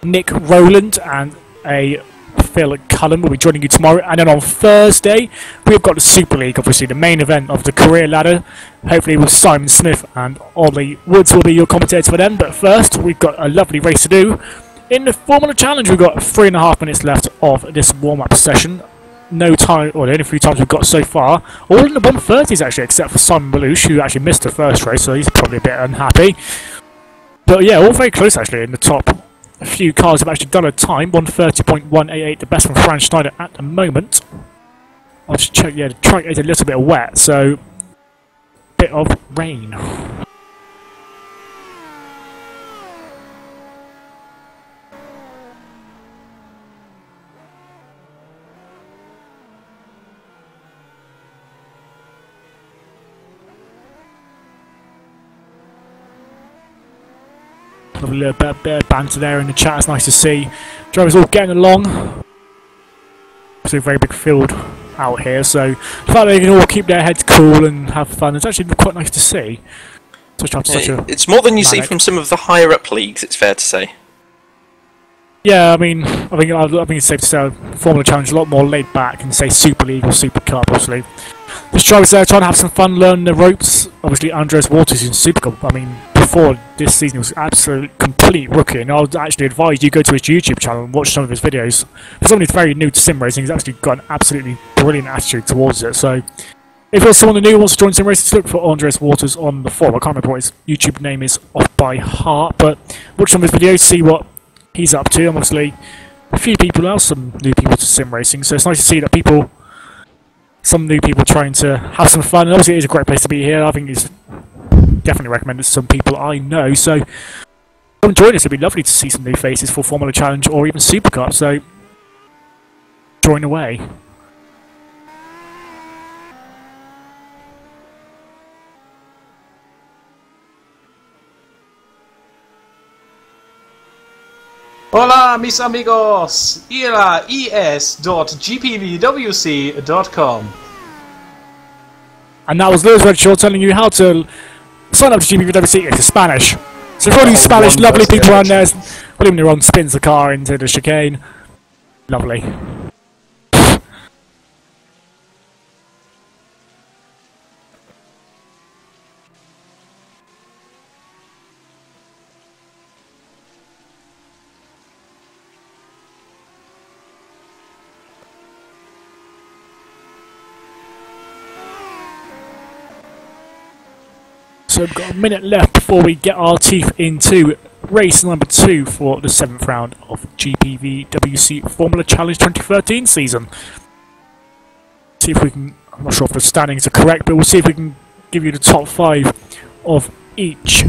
Nick Rowland and a Phil Cullen will be joining you tomorrow. And then on Thursday, we've got the Super League, obviously the main event of the career ladder. Hopefully with Simon Smith and Ollie Woods will be your commentators for them. But first, we've got a lovely race to do. In the Formula Challenge, we've got 3.5 minutes left of this warm-up session. No time, or the only 3 times we've got so far. All in the 130s actually, except for Simon Belush, who actually missed the first race, so he's probably a bit unhappy. But yeah, all very close actually in the top. A few cars have actually done a time, 130.188, the best from Franz Schneider at the moment. I'll just check, yeah, the track is a little bit wet, so bit of rain. a little bit of banter there in the chat. It's nice to see. Drivers all getting along. It's a very big field out here, so the fact that they can all keep their heads cool and have fun is actually quite nice to see. It's more than you see from some of the higher up leagues, it's fair to say. Yeah, I think it's safe to say Formula Challenge is a lot more laid back than say Super League or Super Cup, obviously. This drivers there trying to have some fun, learn the ropes. Obviously, Andres Waters in Super Cup. I mean, before this season, he was absolute complete rookie, and I would actually advise you go to his YouTube channel and watch some of his videos. For somebody who's very new to sim racing, he's actually got an absolutely brilliant attitude towards it. So, if you're someone new who wants to join sim racing, look for Andres Waters on the forum. I can't remember what his YouTube name is off by heart, but watch some of his videos, see what he's up to. And obviously, a few people now, some new people to sim racing, so it's nice to see that some new people trying to have some fun. And obviously, it is a great place to be here. I think it's definitely recommended to some people I know. So, come join us. It'd be lovely to see some new faces for Formula Challenge or even Super Cup. So, join away. Hola mis amigos, ir a es.gpvwc.com. And that was Lewis Redshaw telling you how to sign up to GPVWC. It's Spanish. So for all these Spanish lovely people around there, William Neron spins the car into the chicane. Lovely. So we've got a minute left before we get our teeth into race number 2 for the 7th round of GPVWC Formula Challenge 2013 season. See if we can, I'm not sure if the standings are correct, but we'll see if we can give you the top 5 of each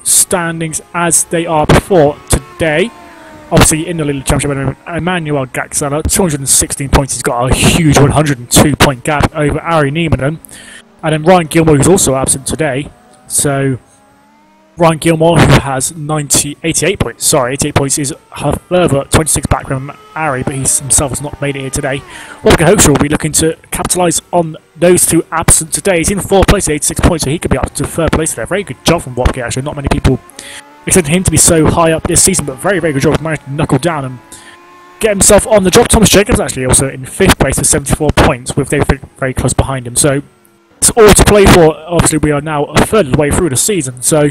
standings as they are before today. Obviously in the little championship, Emmanuel Gaxella, 216 points, he's got a huge 102 point gap over Ari Niemanen. And then Ryan Gilmore, who's also absent today. So, Ryan Gilmore, who has 88 points, is a further 26 back from Ari, but he himself has not made it here today. Walker Hoaxer will be looking to capitalise on those two absent today. He's in 4th place at 86 points, so he could be up to 3rd place there. Very good job from Wapke, actually. Not many people expected him to be so high up this season, but very, very good job. He managed to knuckle down and get himself on the drop. Thomas Jacobs actually also in 5th place with 74 points, with David very close behind him. So, it's all to play for. Obviously, we are now a third of the way through the season, so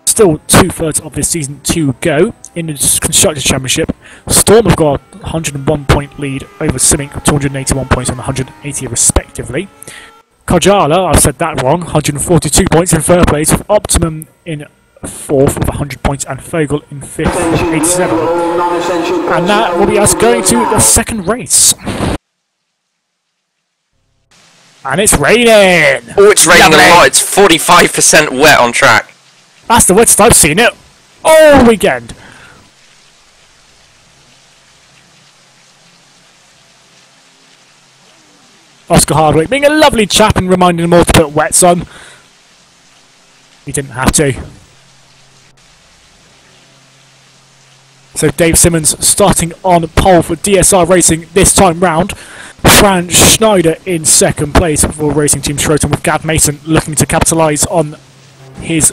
still 2/3 of this season to go. In the Constructors' Championship, Storm have got a 101 point lead over Simic, 281 points and 180 respectively. Kajala, I've said that wrong, 142 points in 3rd place, with Optimum in 4th with 100 points and Fogel in 5th with 87. And that will be us going to the 2nd race. And it's raining! Oh, it's raining a lot. It's 45% wet on track. That's the wettest I've seen it all weekend. Oscar Hardwick being a lovely chap and reminding them all to put wets on. He didn't have to. So Dave Simmons starting on pole for DSR Racing this time round. Fran Schneider in 2nd place for Racing Team Schroeter, with Gav Mason looking to capitalise on his,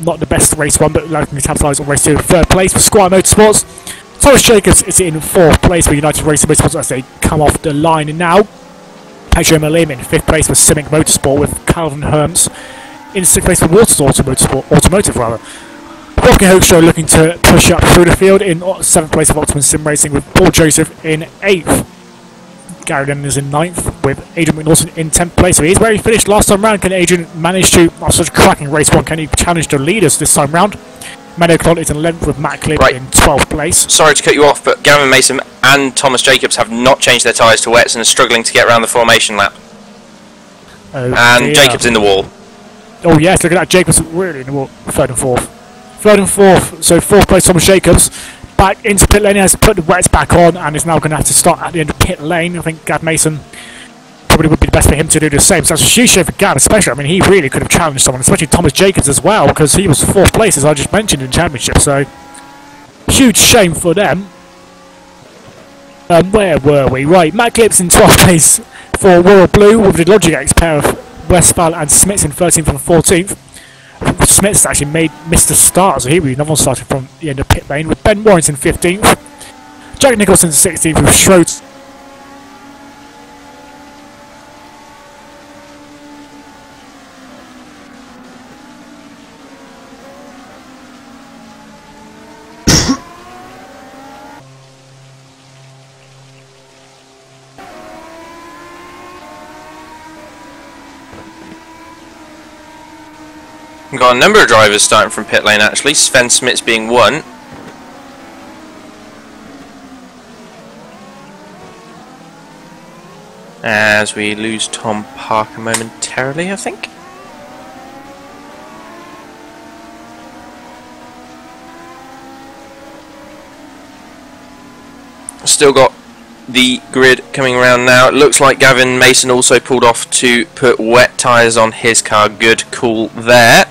not the best race one, but looking to capitalise on race 2 in 3rd place for Squire Motorsports. Thomas Jacobs is in 4th place for United Racing Motorsports as they come off the line now. Pedro Malim in 5th place for Simic Motorsport, with Calvin Herms in 6th place for Waters Automotive. Rocky Hoaxshow looking to push up through the field in 7th place of Optimum Sim Racing, with Paul Joseph in 8th. Gary Lennon is in 9th, with Adrian McNaughton in 10th place. So he's where he finished last time round. Can Adrian manage to, such a cracking race one, can he challenge the leaders this time round? Mano Clont is in 11th, with Matt Clibb in 12th place. Sorry to cut you off, but Gavin Mason and Thomas Jacobs have not changed their tyres to wets and are struggling to get around the formation lap. And Jacobs in the wall. Oh yes, look at that, Jacobs really in the wall. 3rd and 4th. 3rd and 4th, so 4th place Thomas Jacobs. Back into pit lane, has put the wets back on and is now going to have to start at the end of pit lane. I think Gav Mason probably would be best for him to do the same. So that's a huge shame for Gav, especially. I mean, he really could have challenged someone, especially Thomas Jacobs as well, because he was 4th place, as I just mentioned, in the championship. So, huge shame for them. Where were we? Right, Matt Clips in 12th place for Royal Blue, with the Logic X pair of Westphal and Smits in 13th and 14th. Smits actually missed the start, so here we another one started from the end of pit lane, with Ben Warrington 15th. Jack Nicholson 16th, with Schroeder. We've got a number of drivers starting from pit lane actually, Sven Smits being one. As we lose Tom Parker momentarily, I think. Still got the grid coming around now. It looks like Gavin Mason also pulled off to put wet tyres on his car. Good call there.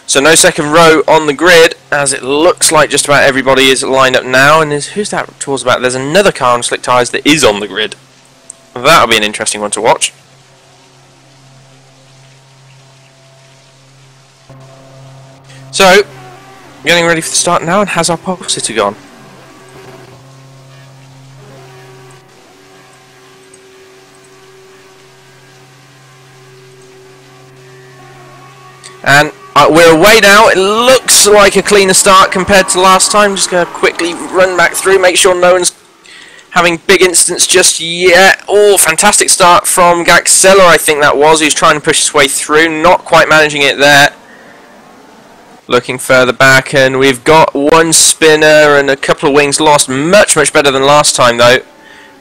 So no second row on the grid, as it looks like just about everybody is lined up now. And who's that towards about? There's another car on slick tyres that is on the grid. That'll be an interesting one to watch. So, getting ready for the start now, and has our pole sitter gone? And we're away now. It looks like a cleaner start compared to last time. Just going to quickly run back through, make sure no one's having big incidents just yet. Oh, fantastic start from Gaxella, I think that was. He's trying to push his way through, not quite managing it there. Looking further back, and we've got one spinner and a couple of wings lost. Much better than last time, though.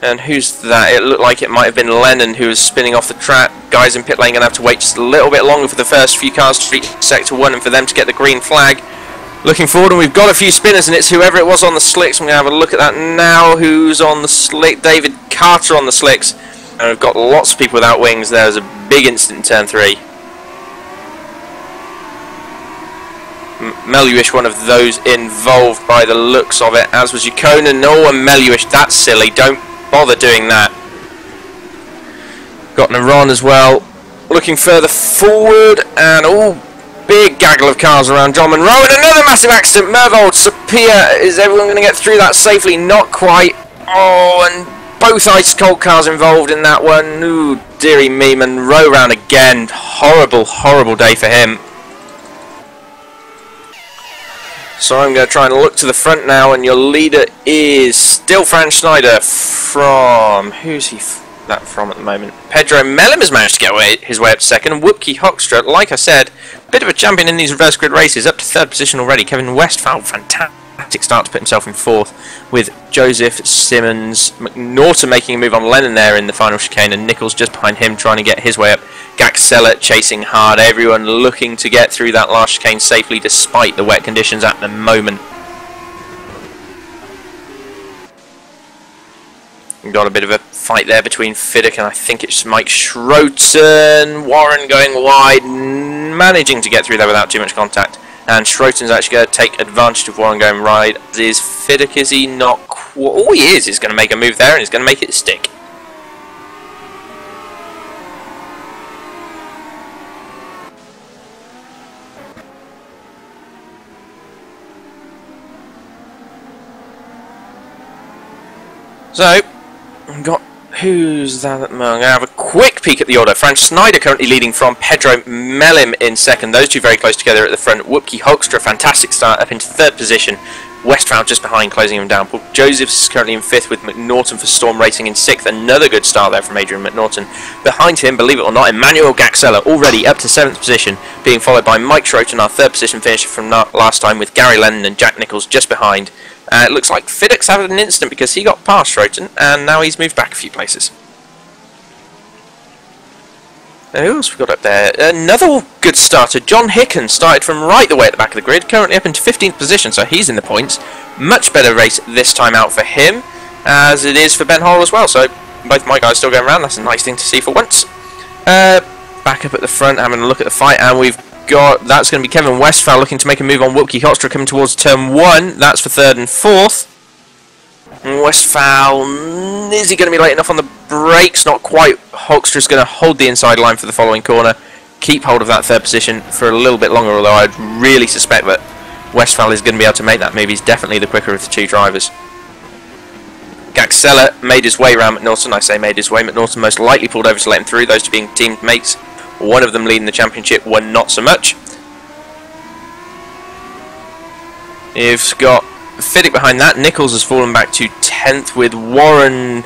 And who's that? It looked like it might have been Lennon who was spinning off the track. Guys in pit lane going to have to wait just a little bit longer for the first few cars to reach Sector 1 and for them to get the green flag. Looking forward, and we've got a few spinners, and it's whoever it was on the slicks. I'm going to have a look at that now. Who's on the slick? David Carter on the slicks. And we've got lots of people without wings. There's a big incident in turn 3. Meluish, one of those involved by the looks of it, as was Yukonen. Oh, and Meluish, that's silly. Don't bother doing that. Got Naron as well. Looking further forward, and oh, big gaggle of cars around John Monroe, and another massive accident. Mervold, Sapir, is everyone going to get through that safely? Not quite. Oh, and both ice cold cars involved in that one. Ooh, dearie me, Monroe round again. Horrible day for him. So I'm going to try and look to the front now, and your leader is still Franz Schneider from... Who's he that from at the moment? Pedro Mellem has managed to get his way up to second, and Whoopke Hoekstra, like I said, bit of a champion in these reverse grid races, up to 3rd position already. Kevin Westphal, fantastic start to put himself in 4th, with Joseph Simmons, McNaughton making a move on Lennon there in the final chicane, and Nichols just behind him trying to get his way up. Gaxella chasing hard, everyone looking to get through that last chicane safely despite the wet conditions at the moment. We've got a bit of a fight there between Fiddick and I think it's Mike Schroten. Warren going wide, managing to get through there without too much contact. And Schroten's actually going to take advantage of Warren going wide. Is Fiddick, is he not? Oh, he is. He's going to make a move there and he's going to make it stick. So, we've got, who's that? I'm going to have a quick peek at the order. Franz Schneider currently leading from Pedro Mellem in second. Those two very close together at the front. Whoopke Hoekstra, fantastic start, up into 3rd position. Westphal just behind, closing him down. Paul Josephs is currently in 5th, with McNaughton for Storm Racing in 6th. Another good start there from Adrian McNaughton. Behind him, believe it or not, Emmanuel Gaxella already up to 7th position, being followed by Mike Schroten, our 3rd position finisher from last time, with Gary Lennon and Jack Nichols just behind. It looks like Fiddix had an incident because he got past Schroten, and now he's moved back a few places. Who else we got up there? Another good starter, John Hicken, started from right the way at the back of the grid, currently up into 15th position, so he's in the points. Much better race this time out for him, as it is for Ben Hall as well, so both my guys still going around. That's a nice thing to see for once. Back up at the front, having a look at the fight, and we've got, that's going to be Kevin Westphal looking to make a move on Wilkie Hoekstra, coming towards turn 1, that's for 3rd and 4th. Westphal, is he going to be late enough on the brakes? Not quite. Hoekstra's going to hold the inside line for the following corner, keep hold of that 3rd position for a little bit longer, although I'd really suspect that Westphal is going to be able to make that move. He's definitely the quicker of the two drivers. Gaxella made his way around McNaughton. I say made his way. McNaughton most likely pulled over to let him through, those two being teammates. One of them leading the championship, one not so much. You've got Fiddick behind that. Nichols has fallen back to 10th, with Warren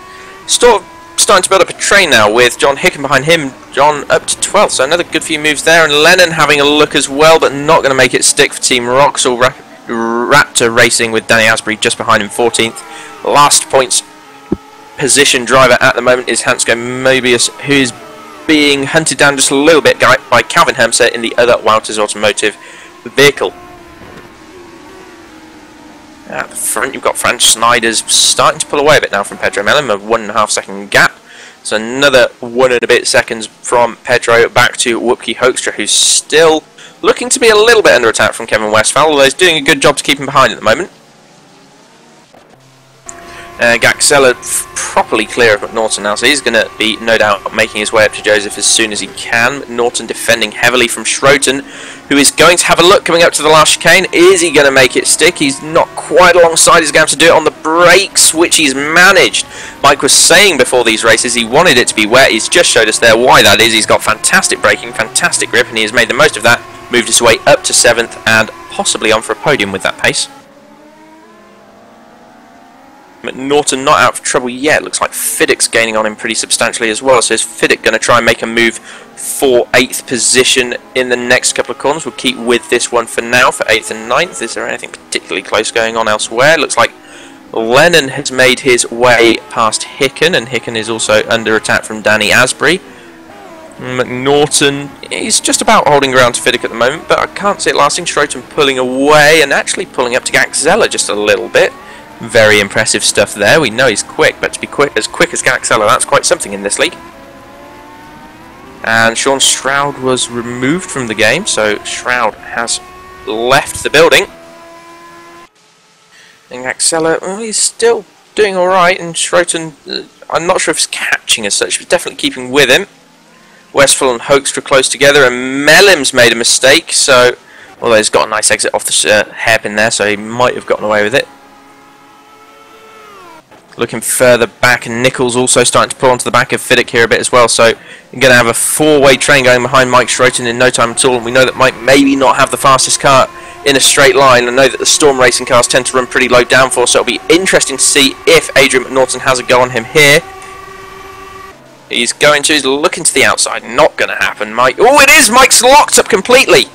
starting to build up a train now, with John Hicken behind him, John up to 12th, so another good few moves there, and Lennon having a look as well, but not going to make it stick for Team Roxall. Raptor Racing with Danny Asbury just behind him, 14th. Last points position driver at the moment is Hansco Mobius, who is being hunted down just a little bit by Calvin Hemser in the other Wouters Automotive vehicle. At the front, you've got Franz Snyder's starting to pull away a bit now from Pedro Mellon, a 1.5 second gap. So another 1 and a bit seconds from Pedro back to Wilkie Hoekstra, who's still looking to be a little bit under attack from Kevin Westphal, although he's doing a good job to keep him behind at the moment. Gaxella properly clear of McNaughton now, so he's going to be, no doubt, making his way up to Joseph as soon as he can. McNaughton defending heavily from Schroten, who is going to have a look coming up to the last chicane. Is he going to make it stick? He's not quite alongside. He's going to have to do it on the brakes, which he's managed. Mike was saying before these races he wanted it to be wet. He's just showed us there why that is. He's got fantastic braking, fantastic grip, and he has made the most of that. Moved his way up to 7th and possibly on for a podium with that pace. McNaughton not out of trouble yet. Looks like Fiddick's gaining on him pretty substantially as well. So is Fiddick going to try and make a move for 8th position in the next couple of corners? We'll keep with this one for now for 8th and 9th. Is there anything particularly close going on elsewhere? Looks like Lennon has made his way past Hicken, and Hicken is also under attack from Danny Asbury. McNaughton, he's just about holding ground to Fiddick at the moment, but I can't see it lasting. Schroten pulling away and actually pulling up to Gaxella just a little bit. Very impressive stuff there. We know he's quick, but to be as quick as Gaxella, that's quite something in this league. And Sean Stroud was removed from the game, so Stroud has left the building. And Gaxella, well, he's still doing alright, and Schroten, I'm not sure if he's catching as such, but definitely keeping with him. Westphal and Hoekstra close together, and Mellim's made a mistake, so, although he's got a nice exit off the hairpin there, so he might have gotten away with it. Looking further back, and Nichols also starting to pull onto the back of Fiddick here a bit as well, so you're going to have a 4-way train going behind Mike Schroten in no time at all, and we know that Mike maybe not have the fastest car in a straight line. I know that the Storm Racing cars tend to run pretty low downforce, so it'll be interesting to see if Adrian McNaughton has a go on him here. He's looking to the outside, not going to happen. Mike, oh it is, Mike's locked up completely.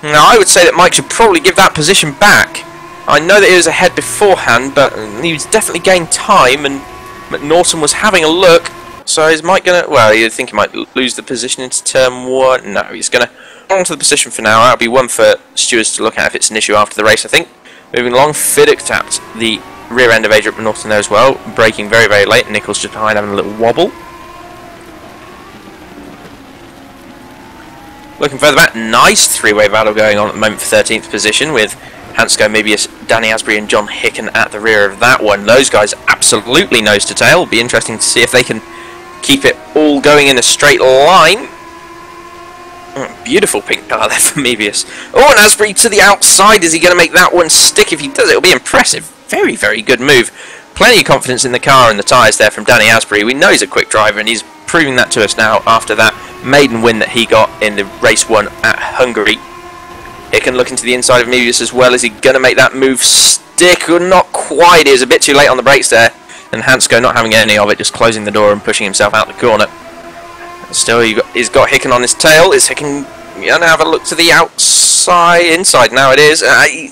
Now I would say that Mike should probably give that position back. I know that he was ahead beforehand, but he was definitely gained time, and McNaughton was having a look. So is Mike going to... Well, you think he might lose the position into turn 1. No, he's going to hold on to the position for now. That'll be one for stewards to look at if it's an issue after the race, I think. Moving along, Fiddick tapped the rear end of Adrian McNaughton there as well, braking very, very late. Nichols just behind having a little wobble. Looking further back, nice 3-way battle going on at the moment for 13th position, with Hansco Mobius, Danny Asbury and John Hicken at the rear of that one. Those guys absolutely nose to tail. It'll be interesting to see if they can keep it all going in a straight line. Beautiful pink car there for Mobius. Oh, and Asbury to the outside. Is he going to make that one stick? If he does, it'll be impressive. Very, very good move. Plenty of confidence in the car and the tyres there from Danny Asbury. We know he's a quick driver, and he's proving that to us now after that maiden win that he got in the race 1 at Hungary. Hicken looking to the inside of Mebius as well. Is he going to make that move stick? Or not quite. He is a bit too late on the brakes there. And Hansko not having any of it, just closing the door and pushing himself out the corner. Still, he's got Hicken on his tail. Is Hicken going to have a look to the outside? Inside now it is. He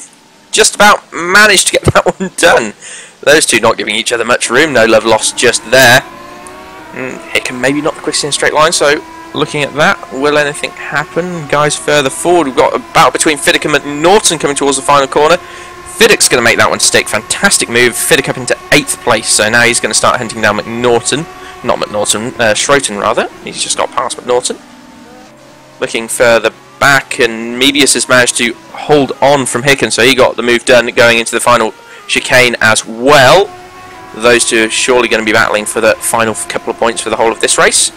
just about managed to get that one done. Those two not giving each other much room. No love lost just there. Hicken maybe not the quickest in a straight line, so looking at that, will anything happen? Guys further forward, we've got a battle between Fiddick and McNaughton coming towards the final corner. Fiddick's going to make that one stick. Fantastic move. Fiddick up into 8th place, so now he's going to start hunting down McNaughton. Not McNaughton, Schroten rather. He's just got past McNaughton. Looking further back, and Mebius has managed to hold on from Hicken, so he got the move done going into the final chicane as well. Those two are surely going to be battling for the final couple of points for the whole of this race.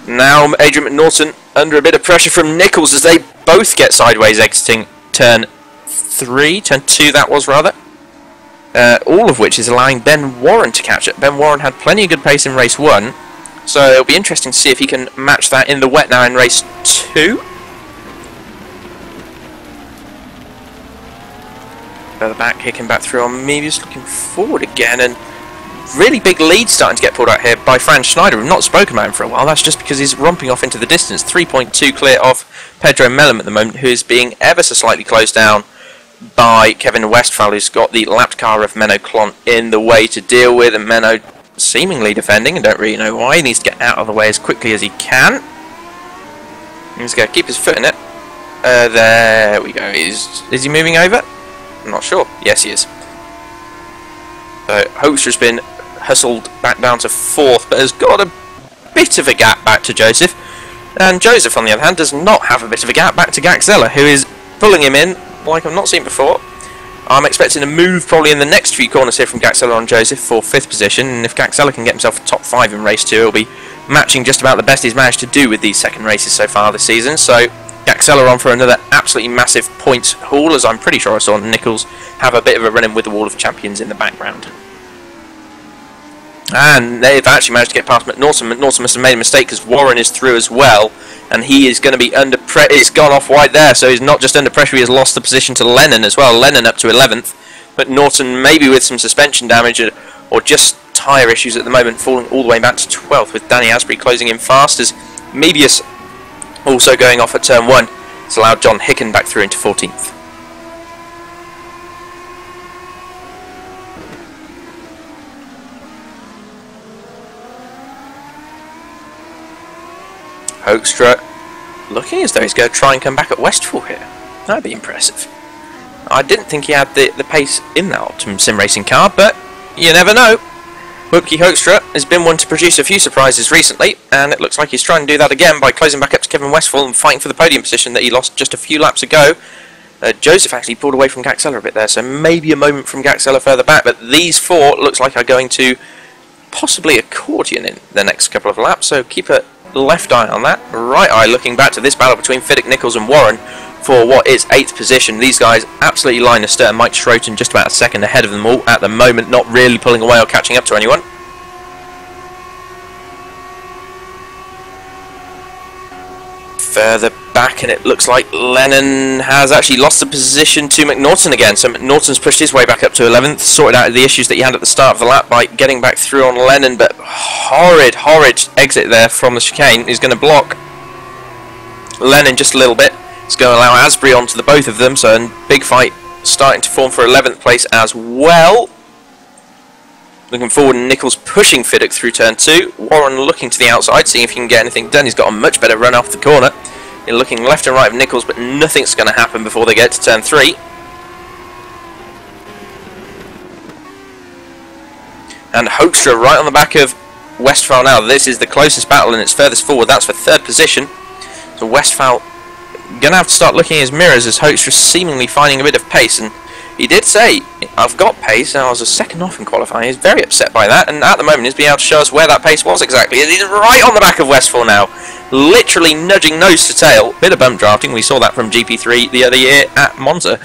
Now Adrian McNaughton under a bit of pressure from Nichols as they both get sideways exiting turn 2 that was rather. All of which is allowing Ben Warren to catch it. Ben Warren had plenty of good pace in race 1, so it'll be interesting to see if he can match that in the wet now in race 2. Further back, Hicken back through on Mebius, looking forward again, and really big lead starting to get pulled out here by Franz Schneider. We've not spoken about him for a while. That's just because he's romping off into the distance. 3.2 clear off Pedro Mellum at the moment, who is being ever so slightly closed down by Kevin Westphal, who's got the lapped car of Menno Klont in the way to deal with, and Menno seemingly defending, and don't really know why. He needs to get out of the way as quickly as he can. He's going to keep his foot in it. There we go. Is he moving over? I'm not sure. Yes, he is. So Hoekstra's been hustled back down to 4th, but has got a bit of a gap back to Joseph. And Joseph, on the other hand, does not have a bit of a gap back to Gaxella, who is pulling him in like I've not seen before. I'm expecting a move probably in the next few corners here from Gaxella on Joseph for 5th position, and if Gaxella can get himself a top 5 in race 2, he'll be matching just about the best he's managed to do with these second races so far this season. So Gaxella on for another absolutely massive points haul, as I'm pretty sure I saw Nichols have a bit of a run-in with the Wall of Champions in the background. And they've actually managed to get past McNaughton. McNaughton must have made a mistake because Warren is through as well, and he is going to be under pressure. It's gone off wide there, so he's not just under pressure, he has lost the position to Lennon as well. Lennon up to 11th, McNaughton maybe with some suspension damage or just tyre issues at the moment, falling all the way back to 12th, with Danny Asprey closing in fast, as Mebius also going off at turn 1. It's allowed John Hicken back through into 14th. Hoekstra looking as though he's going to try and come back at Westfall here. That'd be impressive. I didn't think he had the pace in that Optimum Sim Racing car, but you never know. Whoopke Hoekstra has been one to produce a few surprises recently, and it looks like he's trying to do that again by closing back up to Kevin Westfall and fighting for the podium position that he lost just a few laps ago. Joseph actually pulled away from Gaxella a bit there, so maybe a moment from Gaxella further back, but these 4 looks like are going to possibly accordion in the next couple of laps, so keep a left eye on that. Right eye looking back to this battle between Fiddick, Nichols and Warren for what is 8th position. These guys absolutely line astern. Mike Schroten just about a second ahead of them all at the moment, not really pulling away or catching up to anyone. Further back, and it looks like Lennon has actually lost the position to McNaughton again, so McNaughton's pushed his way back up to 11th, sorted out the issues that he had at the start of the lap by getting back through on Lennon, but horrid exit there from the chicane is going to block Lennon just a little bit. It's going to allow Asprey onto the both of them, so a big fight starting to form for 11th place as well. Looking forward, Nichols pushing Fiddick through turn 2. Warren looking to the outside, seeing if he can get anything done. He's got a much better run off the corner. They're looking left and right of Nichols, but nothing's going to happen before they get to turn 3. And Hoekstra right on the back of Westphal now. This is the closest battle and it's furthest forward. That's for 3rd position. So Westphal going to have to start looking at his mirrors as Hoekstra seemingly finding a bit of pace. And he did say, I've got pace, and I was a second off in qualifying. He's very upset by that, and at the moment he's being able to show us where that pace was exactly. He's right on the back of Westphal now, literally nudging nose to tail. Bit of bump drafting, we saw that from GP3 the other year at Monza.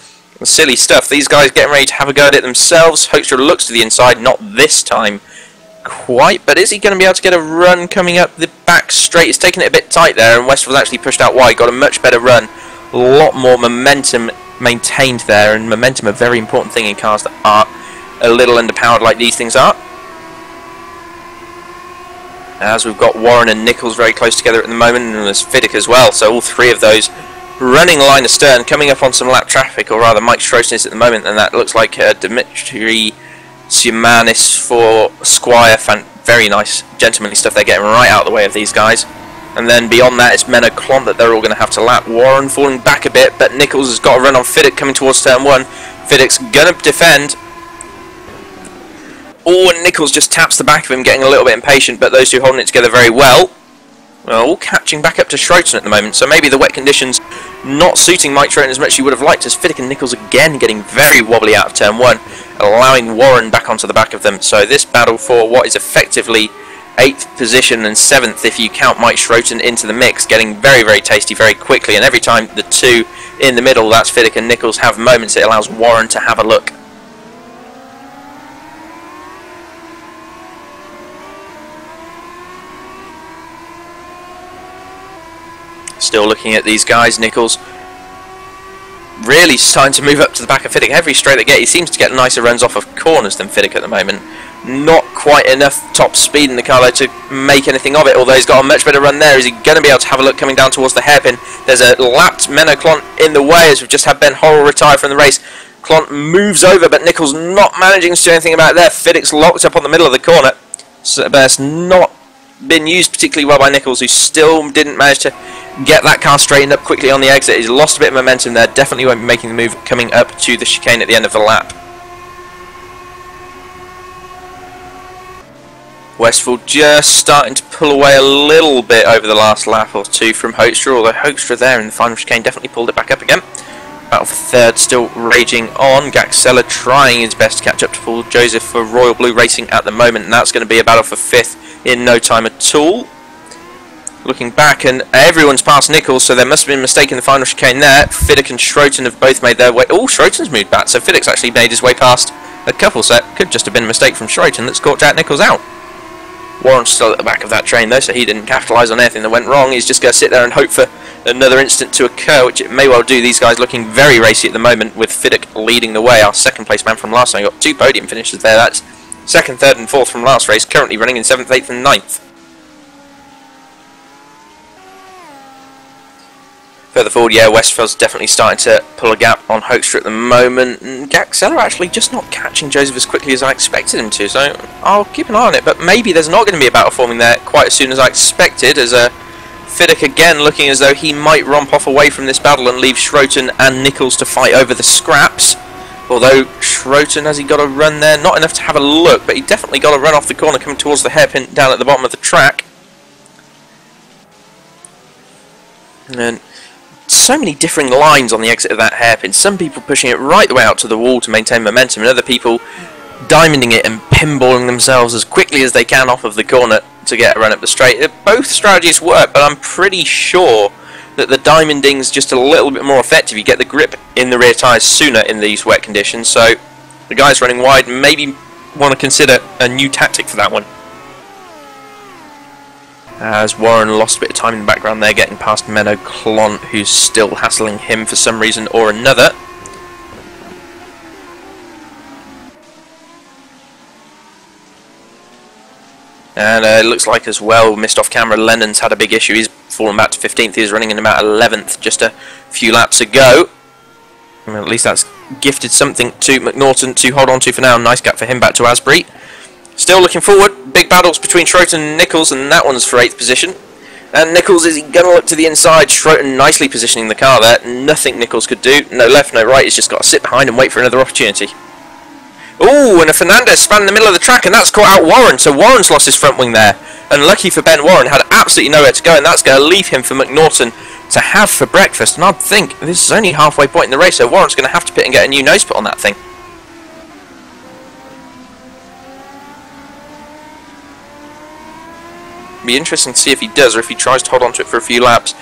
Silly stuff. These guys getting ready to have a go at it themselves. Hoekstra looks to the inside, not this time quite, but is he going to be able to get a run coming up the back straight? It's taking it a bit tight there, and Westphal's actually pushed out wide, got a much better run A lot more momentum maintained there, and momentum a very important thing in cars that are a little underpowered like these things are. As we've got Warren and Nichols very close together at the moment, and there's Fiddick as well, so all three of those running line astern, coming up on some lap traffic, or rather Mike Schroten is at the moment, and that looks like Dimitri Siamanis for Squire. Very nice gentlemanly stuff they're getting right out of the way of these guys. And then beyond that, it's Menno Klont that they're all going to have to lap. Warren falling back a bit, but Nichols has got a run on Fiddick coming towards turn 1. Fiddick's going to defend. Oh, and Nichols just taps the back of him, getting a little bit impatient, but those two holding it together very well. Well, all catching back up to Schroten at the moment, so maybe the wet conditions not suiting Mike Schroten as much as he would have liked, as Fiddick and Nichols again getting very wobbly out of turn 1, allowing Warren back onto the back of them. So this battle for what is effectively 8th position and 7th if you count Mike Schroten into the mix, getting very, very tasty very quickly, and every time the two in the middle, that's Fiddick and Nichols, have moments, it allows Warren to have a look. Still looking at these guys, Nichols really starting to move up to the back of Fiddick. Every straight they get, he seems to get nicer runs off of corners than Fiddick at the moment. Not quite enough top speed in the car though to make anything of it, although he's got a much better run there. Is he going to be able to have a look coming down towards the hairpin? There's a lapped Menno Klont in the way, as we've just had Ben Horrell retire from the race. Klont moves over, but Nichols not managing to do anything about it there. Fiddick's locked up on the middle of the corner, so that's not been used particularly well by Nichols, who still didn't manage to get that car straightened up quickly on the exit. He's lost a bit of momentum there, definitely won't be making the move coming up to the chicane at the end of the lap. Westphal just starting to pull away a little bit over the last lap or two from Hoekstra, although Hoekstra there in the final chicane definitely pulled it back up again. Battle for third still raging on. Gaxella trying his best to catch up to Paul Joseph for Royal Blue Racing at the moment, and that's going to be a battle for 5th in no time at all. Looking back, and everyone's past Nichols, so there must have been a mistake in the final chicane there. Fiddick and Schroten have both made their way. Oh, Schroten's moved back, so Fiddick's actually made his way past a couple, so it could just have been a mistake from Schroten that's caught Jack Nichols out. Warren's still at the back of that train though, so he didn't capitalise on anything that went wrong. He's just going to sit there and hope for another incident to occur, which it may well do. These guys looking very racy at the moment, with Fiddick leading the way. Our second place man from last time got 2 podium finishes there. That's 2nd, 3rd and 4th from last race, currently running in 7th, 8th and 9th. Further forward, yeah, Westfield's definitely starting to pull a gap on Hoekstra at the moment. And Gaxella actually just not catching Joseph as quickly as I expected him to, so I'll keep an eye on it. But maybe there's not going to be a battle forming there quite as soon as I expected, as Fiddick again looking as though he might romp off away from this battle and leave Schroten and Nichols to fight over the scraps. Although Schroten, has he got a run there? Not enough to have a look, but he definitely got a run off the corner coming towards the hairpin down at the bottom of the track. And so many differing lines on the exit of that hairpin. Some people pushing it right the way out to the wall to maintain momentum, and other people diamonding it and pinballing themselves as quickly as they can off of the corner to get a run up the straight. Both strategies work, but I'm pretty sure that the diamonding's just a little bit more effective. You get the grip in the rear tyres sooner in these wet conditions, so the guys running wide maybe want to consider a new tactic for that one. As Warren lost a bit of time in the background there, getting past Menno Klont, who's still hassling him for some reason or another. And it looks like as well, missed off camera, Lennon's had a big issue. He's fallen back to 15th. He was running in about 11th just a few laps ago. Well, at least that's gifted something to McNaughton to hold on to for now. Nice gap for him back to Asbury. Still looking forward. Big battles between Schroten and Nichols, and that one's for 8th position. And Nichols, is he going to look to the inside? Schroten nicely positioning the car there. Nothing Nichols could do. No left, no right. He's just got to sit behind and wait for another opportunity. Ooh, and a Fernandez span in the middle of the track, and that's caught out Warren. So Warren's lost his front wing there. And lucky for Ben, Warren had absolutely nowhere to go, and that's going to leave him for McNaughton to have for breakfast. And I'd think this is only halfway point in the race, so Warren's going to have to pit and get a new nose put on that thing. Be interesting to see if he does, or if he tries to hold on to it for a few laps.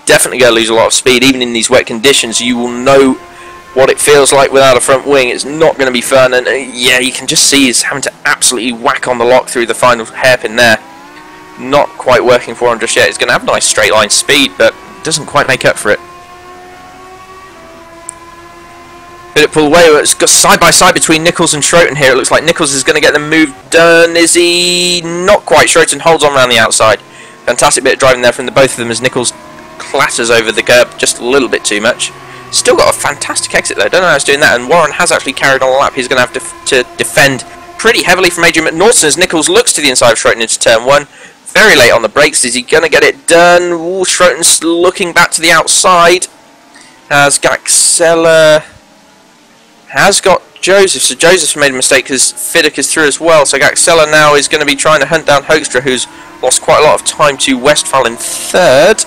Definitely going to lose a lot of speed. Even in these wet conditions, you will know what it feels like without a front wing. It's not going to be fun, and yeah, you can just see he's having to absolutely whack on the lock through the final hairpin there. Not quite working for him just yet. He's going to have nice straight line speed, but doesn't quite make up for it. Philip pull away. It's got side by side between Nichols and Schroten here. It looks like Nichols is going to get the move done. Is he? Not quite. Schroten holds on around the outside. Fantastic bit of driving there from the both of them as Nichols clatters over the curb just a little bit too much. Still got a fantastic exit though. Don't know how he's doing that. And Warren has actually carried on a lap. He's going to have to defend pretty heavily from Adrian McNaughton as Nichols looks to the inside of Schroten into turn 1. Very late on the brakes. Is he going to get it done? Ooh, Schroten's looking back to the outside. As Gaxella has got Joseph, so Joseph's made a mistake because Fiddick is through as well, so Gaxella now is going to be trying to hunt down Hoekstra, who's lost quite a lot of time to Westphal in third.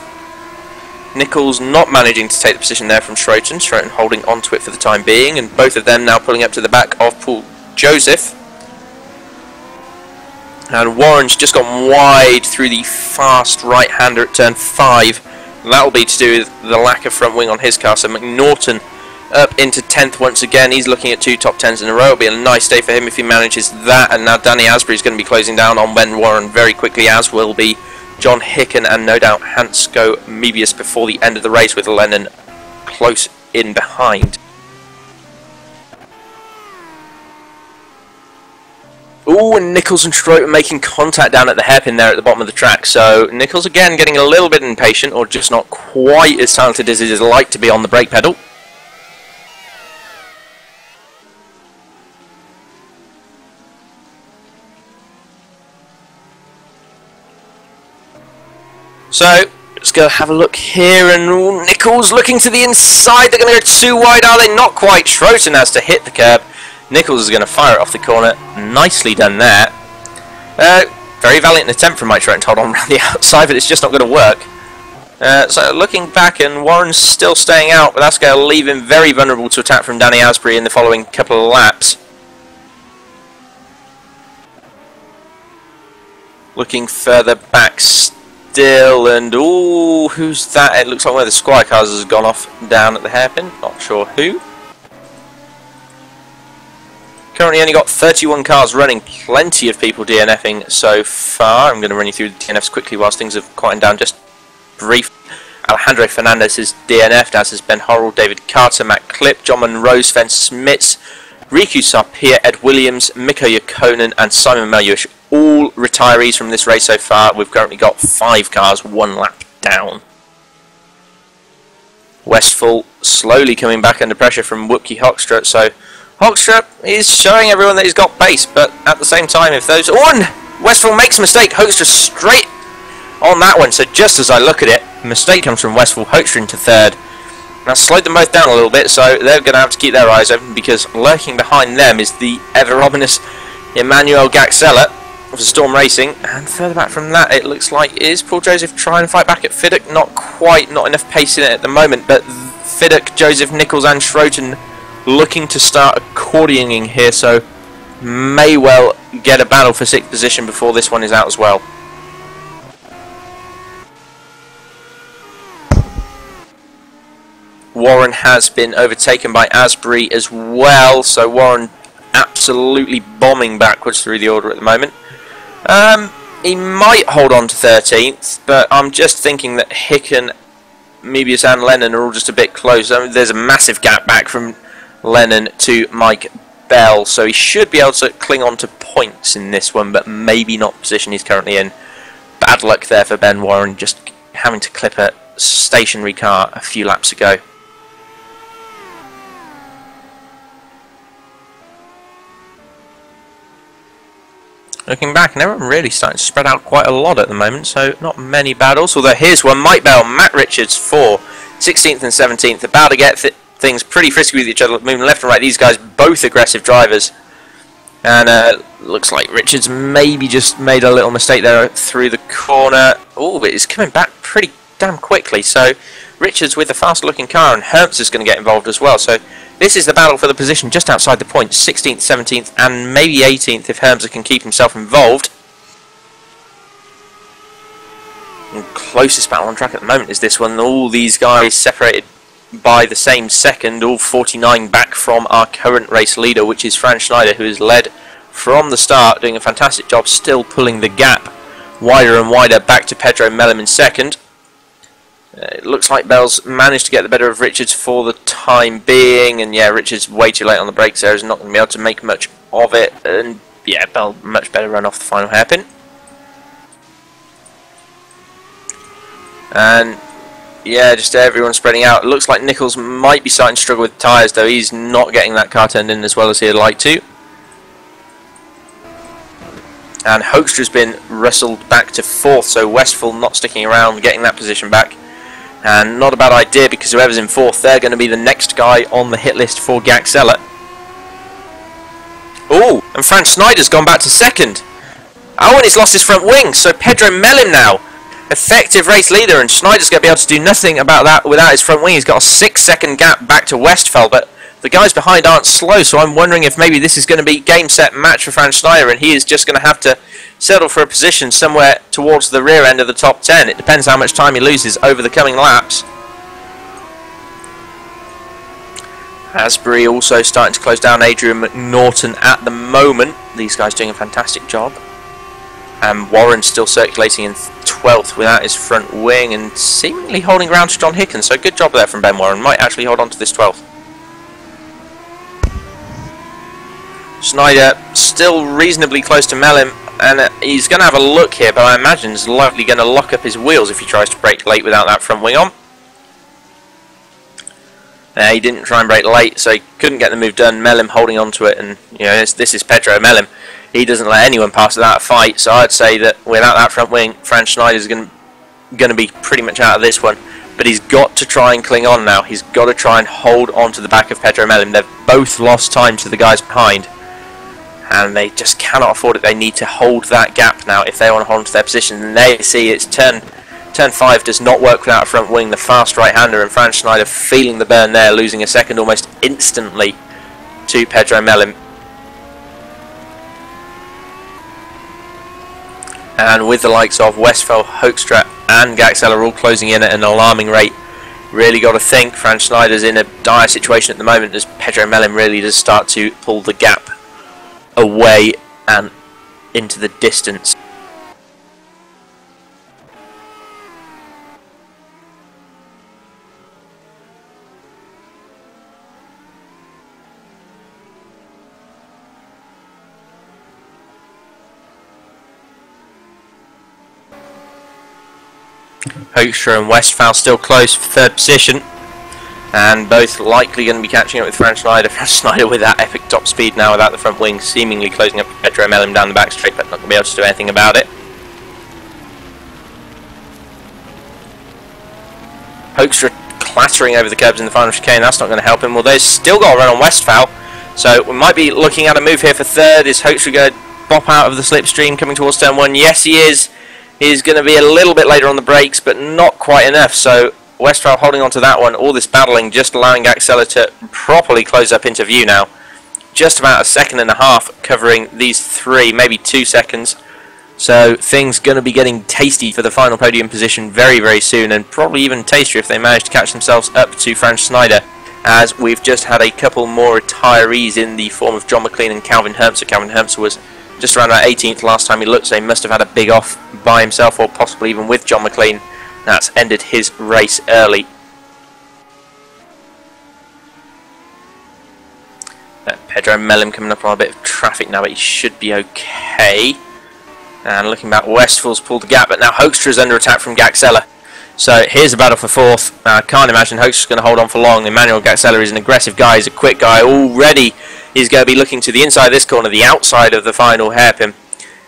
Nichols not managing to take the position there from Schroten, Schroten holding onto it for the time being, and both of them now pulling up to the back of Paul Joseph. And Warren's just gone wide through the fast right-hander at turn 5. That'll be to do with the lack of front wing on his car, so McNaughton up into 10th once again. He's looking at 2 top 10s in a row. It'll be a nice day for him if he manages that. And now Danny Asbury's going to be closing down on Ben Warren very quickly, as will be John Hicken and no doubt Hansko Mebius before the end of the race, with Lennon close in behind. Ooh, and Nichols and Schroten making contact down at the hairpin there at the bottom of the track. So Nichols again getting a little bit impatient, or just not quite as talented as he'd like to be on the brake pedal. So, let's go have a look here, and ooh, Nichols looking to the inside. They're going to go too wide, are they? Not quite. Schroten has to hit the curb. Nichols is going to fire it off the corner. Nicely done there. Very valiant attempt from Mike Schroten to hold on around the outside, but it's just not going to work. So, looking back, and Warren's still staying out, but that's going to leave him very vulnerable to attack from Danny Asbury in the following couple of laps. Looking further back still, and ooh, who's that? It looks like one of the Squire cars has gone off down at the hairpin. Not sure who. Currently only got 31 cars running. Plenty of people DNFing so far. I'm going to run you through the DNFs quickly whilst things have quieted down just brief. Alejandro Fernandez is DNF'd, as has Ben Horrell, David Carter, Matt Klipp, John Monroe, Sven Smits, Riku Sarpia, Ed Williams, Mikko Ykkönen and Simon Malyush. All retirees from this race so far. We've currently got 5 cars, 1 lap down. Westphal slowly coming back under pressure from Whoopke Hoekstra. So Hoekstra is showing everyone that he's got pace, but at the same time, if those... Oh, and Westphal makes a mistake. Hoekstra straight on that one. So just as I look at it, mistake comes from Westphal. Hoekstra into third. Now slowed them both down a little bit, so they're going to have to keep their eyes open, because lurking behind them is the ever-ominous Emmanuel Gaxella of Storm Racing. And further back from that, it looks like is Paul Joseph trying to fight back at Fiddick. Not quite, not enough pace in it at the moment, but Fiddick, Joseph, Nichols and Schroten looking to start accordioning here, so may well get a battle for 6th position before this one is out as well. Warren has been overtaken by Asbury as well, so Warren absolutely bombing backwards through the order at the moment. He might hold on to 13th, but I'm just thinking that Hicken, Mebius and Lennon are all just a bit close. I mean, there's a massive gap back from Lennon to Mike Bell, so he should be able to cling on to points in this one, but maybe not the position he's currently in. Bad luck there for Ben Warren, just having to clip a stationary car a few laps ago. Looking back, and everyone really starting to spread out quite a lot at the moment, so not many battles. Although here's one, Mike Bell, Matt Richards for 16th and 17th, about to get things pretty frisky with each other, moving left and right. These guys, both aggressive drivers. And looks like Richards maybe just made a little mistake there through the corner. Oh, but he's coming back pretty damn quickly. So Richards with a fast looking car, and Herms is going to get involved as well. So this is the battle for the position just outside the points, 16th, 17th and maybe 18th if Hermser can keep himself involved. And closest battle on track at the moment is this one. All these guys separated by the same second, all 49 back from our current race leader, which is Franz Schneider, who has led from the start, doing a fantastic job, still pulling the gap wider and wider back to Pedro Mellem in second. It looks like Bell's managed to get the better of Richards for the time being, and yeah, Richards way too late on the brakes there, is not going to be able to make much of it, and yeah, Bell much better run off the final hairpin. And yeah, just everyone spreading out. It looks like Nichols might be starting to struggle with tyres, though he's not getting that car turned in as well as he'd like to. And Hoekstra's been wrestled back to 4th, so Westphal not sticking around, getting that position back. And not a bad idea, because whoever's in 4th, they're going to be the next guy on the hit list for Gaxella. Oh, and Franz Snyder's gone back to 2nd. Oh, and he's lost his front wing, so Pedro Melim now, effective race leader, and Snyder's going to be able to do nothing about that without his front wing. He's got a 6-second gap back to Westphal, but the guys behind aren't slow, so I'm wondering if maybe this is going to be game, set, match for Franz Snyder, and he is just going to have to settle for a position somewhere towards the rear end of the top 10. It depends how much time he loses over the coming laps. Asbury also starting to close down Adrian McNaughton at the moment. These guys doing a fantastic job. And Warren still circulating in 12th without his front wing and seemingly holding ground to John Hicken. So good job there from Ben Warren. Might actually hold on to this 12th. Snyder still reasonably close to Melim, and he's going to have a look here, but I imagine he's likely going to lock up his wheels if he tries to brake late without that front wing on. He didn't try and brake late, so he couldn't get the move done. Melim holding on to it, and you know, this is Pedro Melim. He doesn't let anyone pass without a fight, so I'd say that without that front wing, Franz Schneider's going to be pretty much out of this one. But he's got to try and cling on now. He's got to try and hold on to the back of Pedro Melim. They've both lost time to the guys behind, and they just cannot afford it. They need to hold that gap now if they want to hold on to their position. And there you see it's turn 5 does not work without a front wing, the fast right-hander, and Franz Schneider feeling the burn there, losing a second almost instantly to Pedro Melim. And with the likes of Westphal, Hoekstra and Gaxella all closing in at an alarming rate, really got to think Franz Schneider's in a dire situation at the moment as Pedro Melim really does start to pull the gap away and into the distance. Hoekstra and Westphal still close for 3rd position, and both likely going to be catching up with Franz Schneider. Franz Schneider with that epic top speed now without the front wing, seemingly closing up Pedro Melim down the back straight, but not going to be able to do anything about it. Hoekstra clattering over the curbs in the final chicane, that's not going to help him. Well, they've still got a run on Westphal, so we might be looking at a move here for 3rd. Is Hoekstra going to bop out of the slipstream coming towards turn 1? Yes, he is. He's going to be a little bit later on the brakes, but not quite enough. So Westphal holding on to that one. All this battling just allowing Gaxella to properly close up into view now. Just about a second and a half covering these 3, maybe 2 seconds. So things going to be getting tasty for the final podium position very, very soon, and probably even tastier if they manage to catch themselves up to Franz Schneider, as we've just had a couple more retirees in the form of John McLean and Calvin Hermser. Calvin Hermser was just around about 18th last time he looked, so he must have had a big off by himself, or possibly even with John McLean. That's ended his race early. Pedro Melim coming up on a bit of traffic now, but he should be okay. And looking back, Westphal's pulled the gap, but now Hoekstra's under attack from Gaxella. So here's a battle for 4th. I can't imagine Hoekstra's going to hold on for long. Emmanuel Gaxella is an aggressive guy, he's a quick guy already. He's going to be looking to the inside of this corner, the outside of the final hairpin.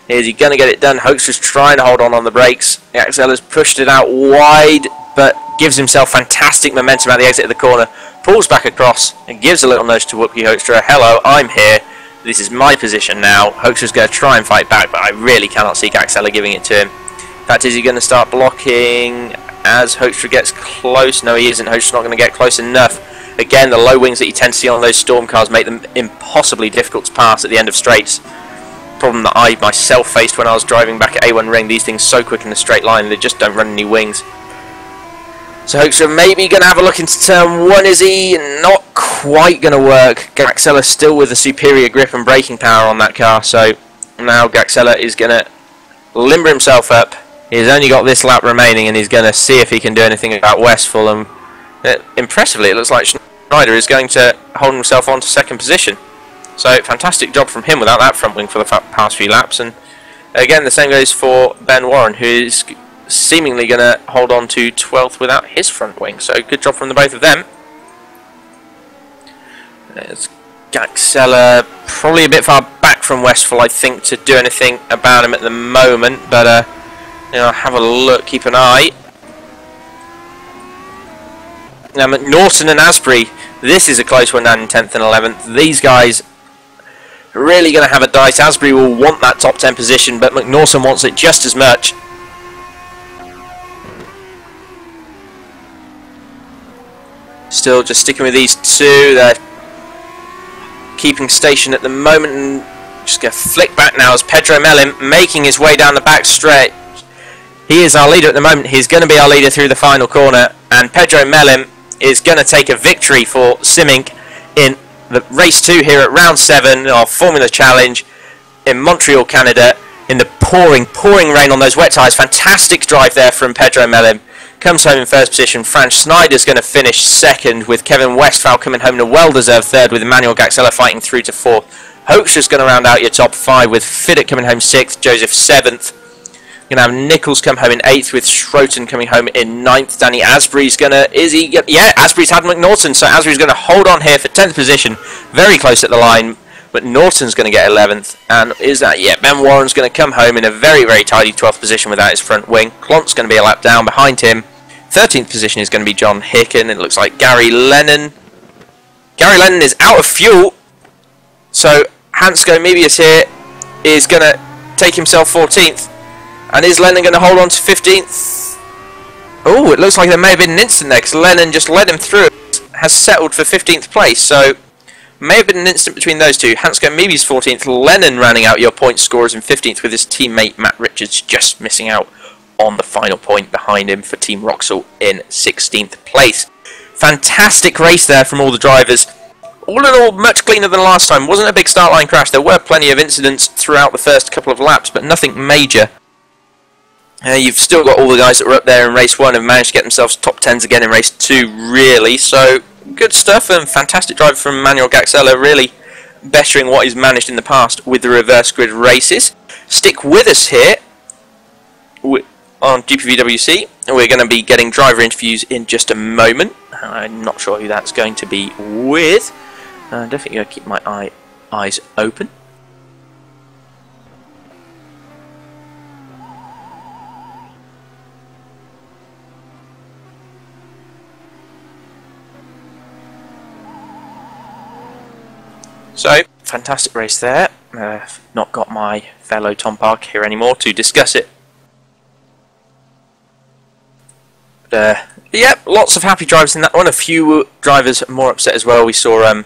Is he going to get it done? Hoekstra's trying to hold on the brakes. Gaxella's pushed it out wide, but gives himself fantastic momentum at the exit of the corner. Pulls back across and gives a little nudge to Whoopie Hoekstra. Hello, I'm here. This is my position now. Hoekstra's going to try and fight back, but I really cannot see Gaxella giving it to him. In fact, is he going to start blocking as Hoekstra gets close? No, he isn't. Hoekstra's not going to get close enough. Again, the low wings that you tend to see on those storm cars make them impossibly difficult to pass at the end of straights. Problem that I myself faced when I was driving back at A1 Ring. These things so quick in a straight line, they just don't run any wings. So Hoekstra maybe going to have a look into turn 1, is he? Not quite going to work. Gaxella still with a superior grip and braking power on that car, so now Gaxella is going to limber himself up He's only got this lap remaining, and he's going to see if he can do anything about Westphal. And impressively, it looks like Schneider is going to hold himself on to second position. So fantastic job from him without that front wing for the past few laps. And again, the same goes for Ben Warren, who is seemingly going to hold on to 12th without his front wing. So good job from the both of them. There's Gaxella, probably a bit far back from Westphal, I think, to do anything about him at the moment. But have a look, keep an eye. Now McNaughton and Asbury, this is a close one down in 10th and 11th. These guys are really going to have a dice. Asbury will want that top 10 position, but McNaughton wants it just as much. Still just sticking with these two. They're keeping station at the moment, and just going to flick back now as Pedro Mellin making his way down the back straight. He is our leader at the moment. He's going to be our leader through the final corner, and Pedro Mellin is going to take a victory for Simink in the race 2 here at round 7 of Formula Challenge in Montreal, Canada, in the pouring rain on those wet tyres. Fantastic drive there from Pedro Mellin. Comes home in first position. Franz Schneider's going to finish second, with Kevin Westphal coming home in a well-deserved third, with Emmanuel Gaxella fighting through to fourth. Hochscher's going to round out your top 5, with Fiddick coming home 6th, Joseph 7th. You're going to have Nichols come home in 8th, with Schroten coming home in 9th. Danny Asbury's going to... Yeah, Asbury's had McNaughton, so Asbury's going to hold on here for 10th position. Very close at the line, but Norton's going to get 11th. And is that... Yeah, Ben Warren's going to come home in a very, very tidy 12th position without his front wing. Klont's going to be a lap down behind him. 13th position is going to be John Hicken. It looks like Gary Lennon. Gary Lennon is out of fuel, so Hansko Mebius here is going to take himself 14th. And is Lennon going to hold on to 15th? Oh, it looks like there may have been an incident there, because Lennon just led him through. Has settled for 15th place, so may have been an incident between those two. Hansko Mebius 14th, Lennon rounding out your point scorers in 15th, with his teammate Matt Richards just missing out on the final point behind him for Team Roxall in 16th place. Fantastic race there from all the drivers. All in all, much cleaner than last time. Wasn't a big start line crash. There were plenty of incidents throughout the first couple of laps, but nothing major. You've still got all the guys that were up there in race 1 have managed to get themselves top 10s again in race 2, really. So, good stuff, and fantastic drive from Manuel Gaxella, really bettering what he's managed in the past with the reverse grid races. Stick with us here on GPVWC. We're going to be getting driver interviews in just a moment. I'm not sure who that's going to be with. I'm definitely going to keep my eyes open. So, fantastic race there. Not got my fellow Tom Park here anymore to discuss it. But, yep, lots of happy drivers in that one. A few drivers more upset as well. We saw a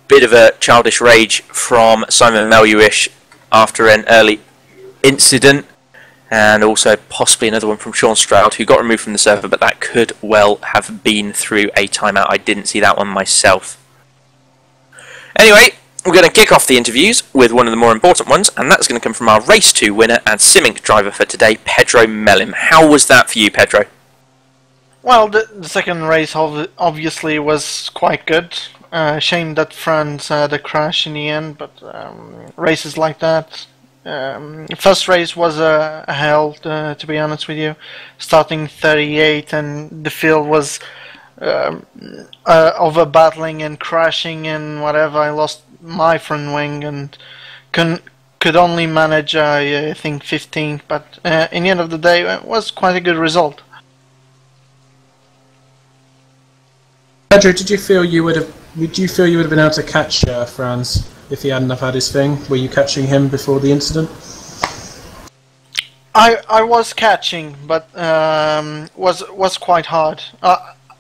bit of a childish rage from Simon Meluish after an early incident. And also possibly another one from Sean Stroud, who got removed from the server, but that could well have been through a timeout. I didn't see that one myself. Anyway, we're going to kick off the interviews with one of the more important ones, and that's going to come from our Race 2 winner and Simink driver for today, Pedro Mellin. How was that for you, Pedro? Well, the second race obviously was quite good. Shame that Franz had a crash in the end, but races like that. First race was a hell, to be honest with you. Starting 38, and the field was over battling and crashing and whatever. I lost my front wing and could only manage, I think, 15th. But in the end of the day, it was quite a good result. Pedro, did you feel you would have been able to catch Franz if he hadn't have had his thing? Were you catching him before the incident? I was catching, but was quite hard.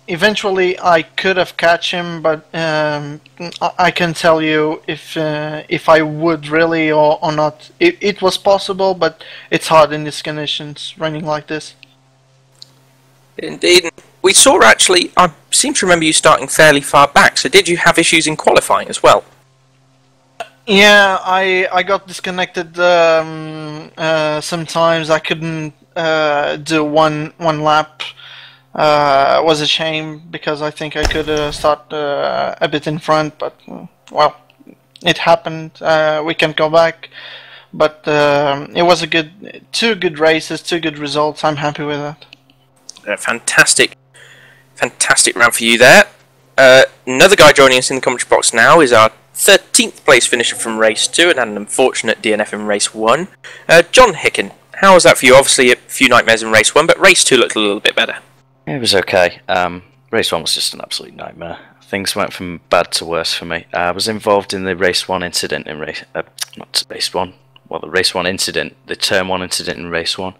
Eventually, I could have catch him, but I can tell you if I would really or not. It was possible, but it's hard in these conditions, running like this. Indeed. We saw actually, I seem to remember you starting fairly far back, so did you have issues in qualifying as well? Yeah, I got disconnected sometimes. I couldn't do one lap was a shame, because I think I could start a bit in front, but well, it happened. We can't go back, but it was two good races, two good results. I'm happy with that. Fantastic round for you there. Another guy joining us in the commentary box now is our 13th place finisher from race 2 and had an unfortunate DNF in race 1. John Hicken, how was that for you? Obviously a few nightmares in race 1, but race 2 looked a little bit better. It was okay. Race 1 was just an absolute nightmare. Things went from bad to worse for me. I was involved in the race 1 incident in race... not race 1. Well, the race 1 incident. The turn 1 incident in race 1.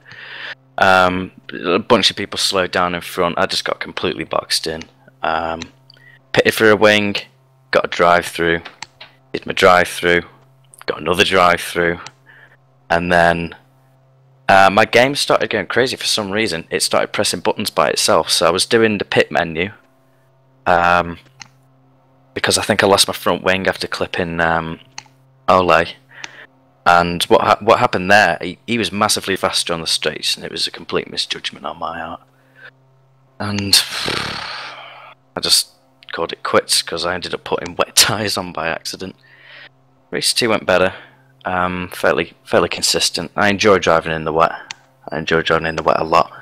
A bunch of people slowed down in front. I just got completely boxed in. Pitted for a wing. Got a drive-through. Did my drive-through. Got another drive-through. And then... my game started going crazy for some reason. It started pressing buttons by itself. So I was doing the pit menu, because I think I lost my front wing after clipping Ole. And what happened there? He was massively faster on the straights, and it was a complete misjudgment on my part. And I just called it quits because I ended up putting wet tyres on by accident. Race 2 went better. Fairly consistent. I enjoy driving in the wet. I enjoy driving in the wet a lot.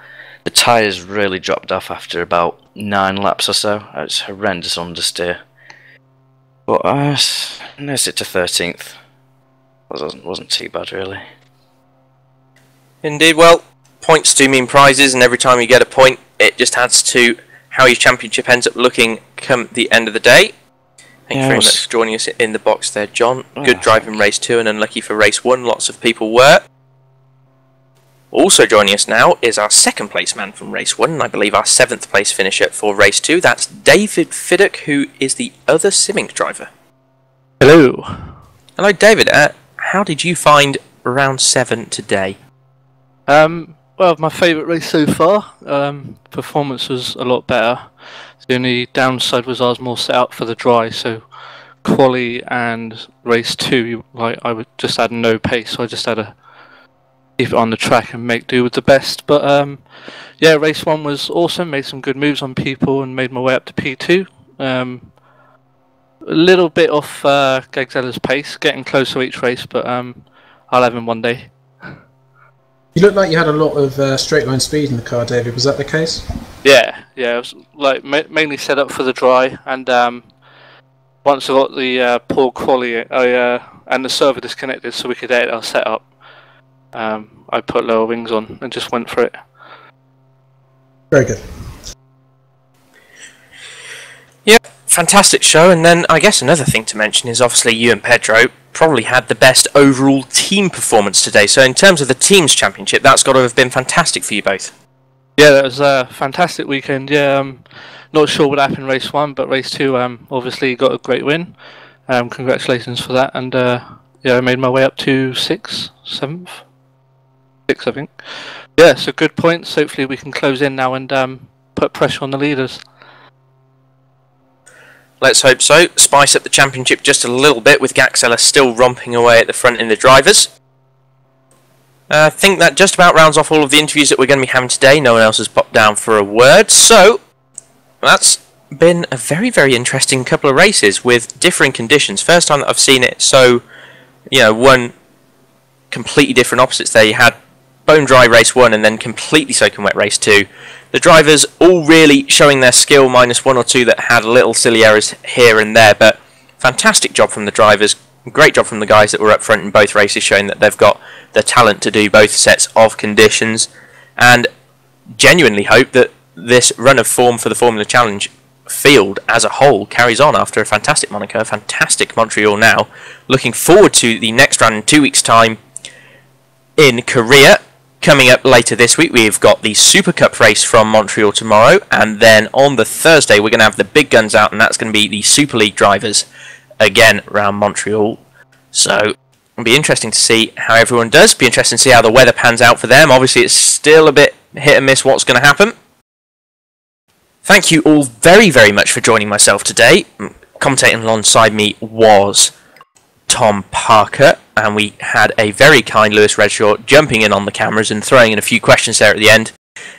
The tyres really dropped off after about 9 laps or so. It was horrendous understeer. But I nursed it to 13th. Wasn't too bad really. Indeed, well, points do mean prizes, and every time you get a point, it just adds to how your championship ends up looking come the end of the day. Thank you very much for joining us in the box there, John. Good drive in race 2 and unlucky for race 1. Lots of people were. Also joining us now is our 2nd place man from race 1, and I believe our 7th place finisher for race 2. That's David Fiddock, who is the other Simink driver. Hello. Hello, David. How did you find round 7 today? Well, my favourite race so far. Performance was a lot better. The only downside was I was more set up for the dry, so quali and race 2, I would just had no pace, so I just had to keep it on the track and make do with the best. But yeah, race 1 was awesome. Made some good moves on people and made my way up to P2. A little bit off Gagzella's pace, getting closer each race, but I'll have him one day. You looked like you had a lot of straight line speed in the car, David. Was that the case? Yeah, it was like mainly set up for the dry, and once I got the poor quali and the server disconnected so we could edit our setup, I put lower wings on and just went for it. Very good. Yeah, fantastic show. And then I guess another thing to mention is obviously you and Pedro probably had the best overall team performance today. So in terms of the teams championship, that's got to have been fantastic for you both. Yeah, that was a fantastic weekend. Yeah, not sure what happened in race 1, but race 2 obviously got a great win. Congratulations for that. And yeah, I made my way up to 6th, 7th, 6th, I think. Yeah, so good points. Hopefully we can close in now and put pressure on the leaders. Let's hope so. Spice up the championship just a little bit with Gaxella still romping away at the front in the drivers. I think that just about rounds off all of the interviews that we're going to be having today. No one else has popped down for a word. So, that's been a very, very interesting couple of races with differing conditions. First time that I've seen it, so, you know, one completely different opposites there. You had bone dry race 1 and then completely soaking wet race 2. The drivers all really showing their skill, minus 1 or 2 that had little silly errors here and there, but fantastic job from the drivers. Great job from the guys that were up front in both races, showing that they've got the talent to do both sets of conditions, and genuinely hope that this run of form for the Formula Challenge field as a whole carries on after a fantastic Monaco, a fantastic Montreal now. Looking forward to the next round in 2 weeks' time in Korea. Coming up later this week, we've got the Super Cup race from Montreal tomorrow, and then on the Thursday we're going to have the big guns out, and that's going to be the Super League drivers again around Montreal. So it'll be interesting to see how everyone does. Be interesting to see how the weather pans out for them. Obviously it's still a bit hit and miss what's going to happen. Thank you all very, very much for joining myself today. Commentating alongside me was Tom Parker. and we had a very kind Lewis Redshaw jumping in on the cameras and throwing in a few questions there at the end.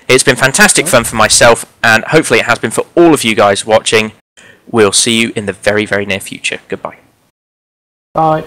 It's been fantastic fun for myself, and hopefully it has been for all of you guys watching. We'll see you in the very, very near future. Goodbye. Bye.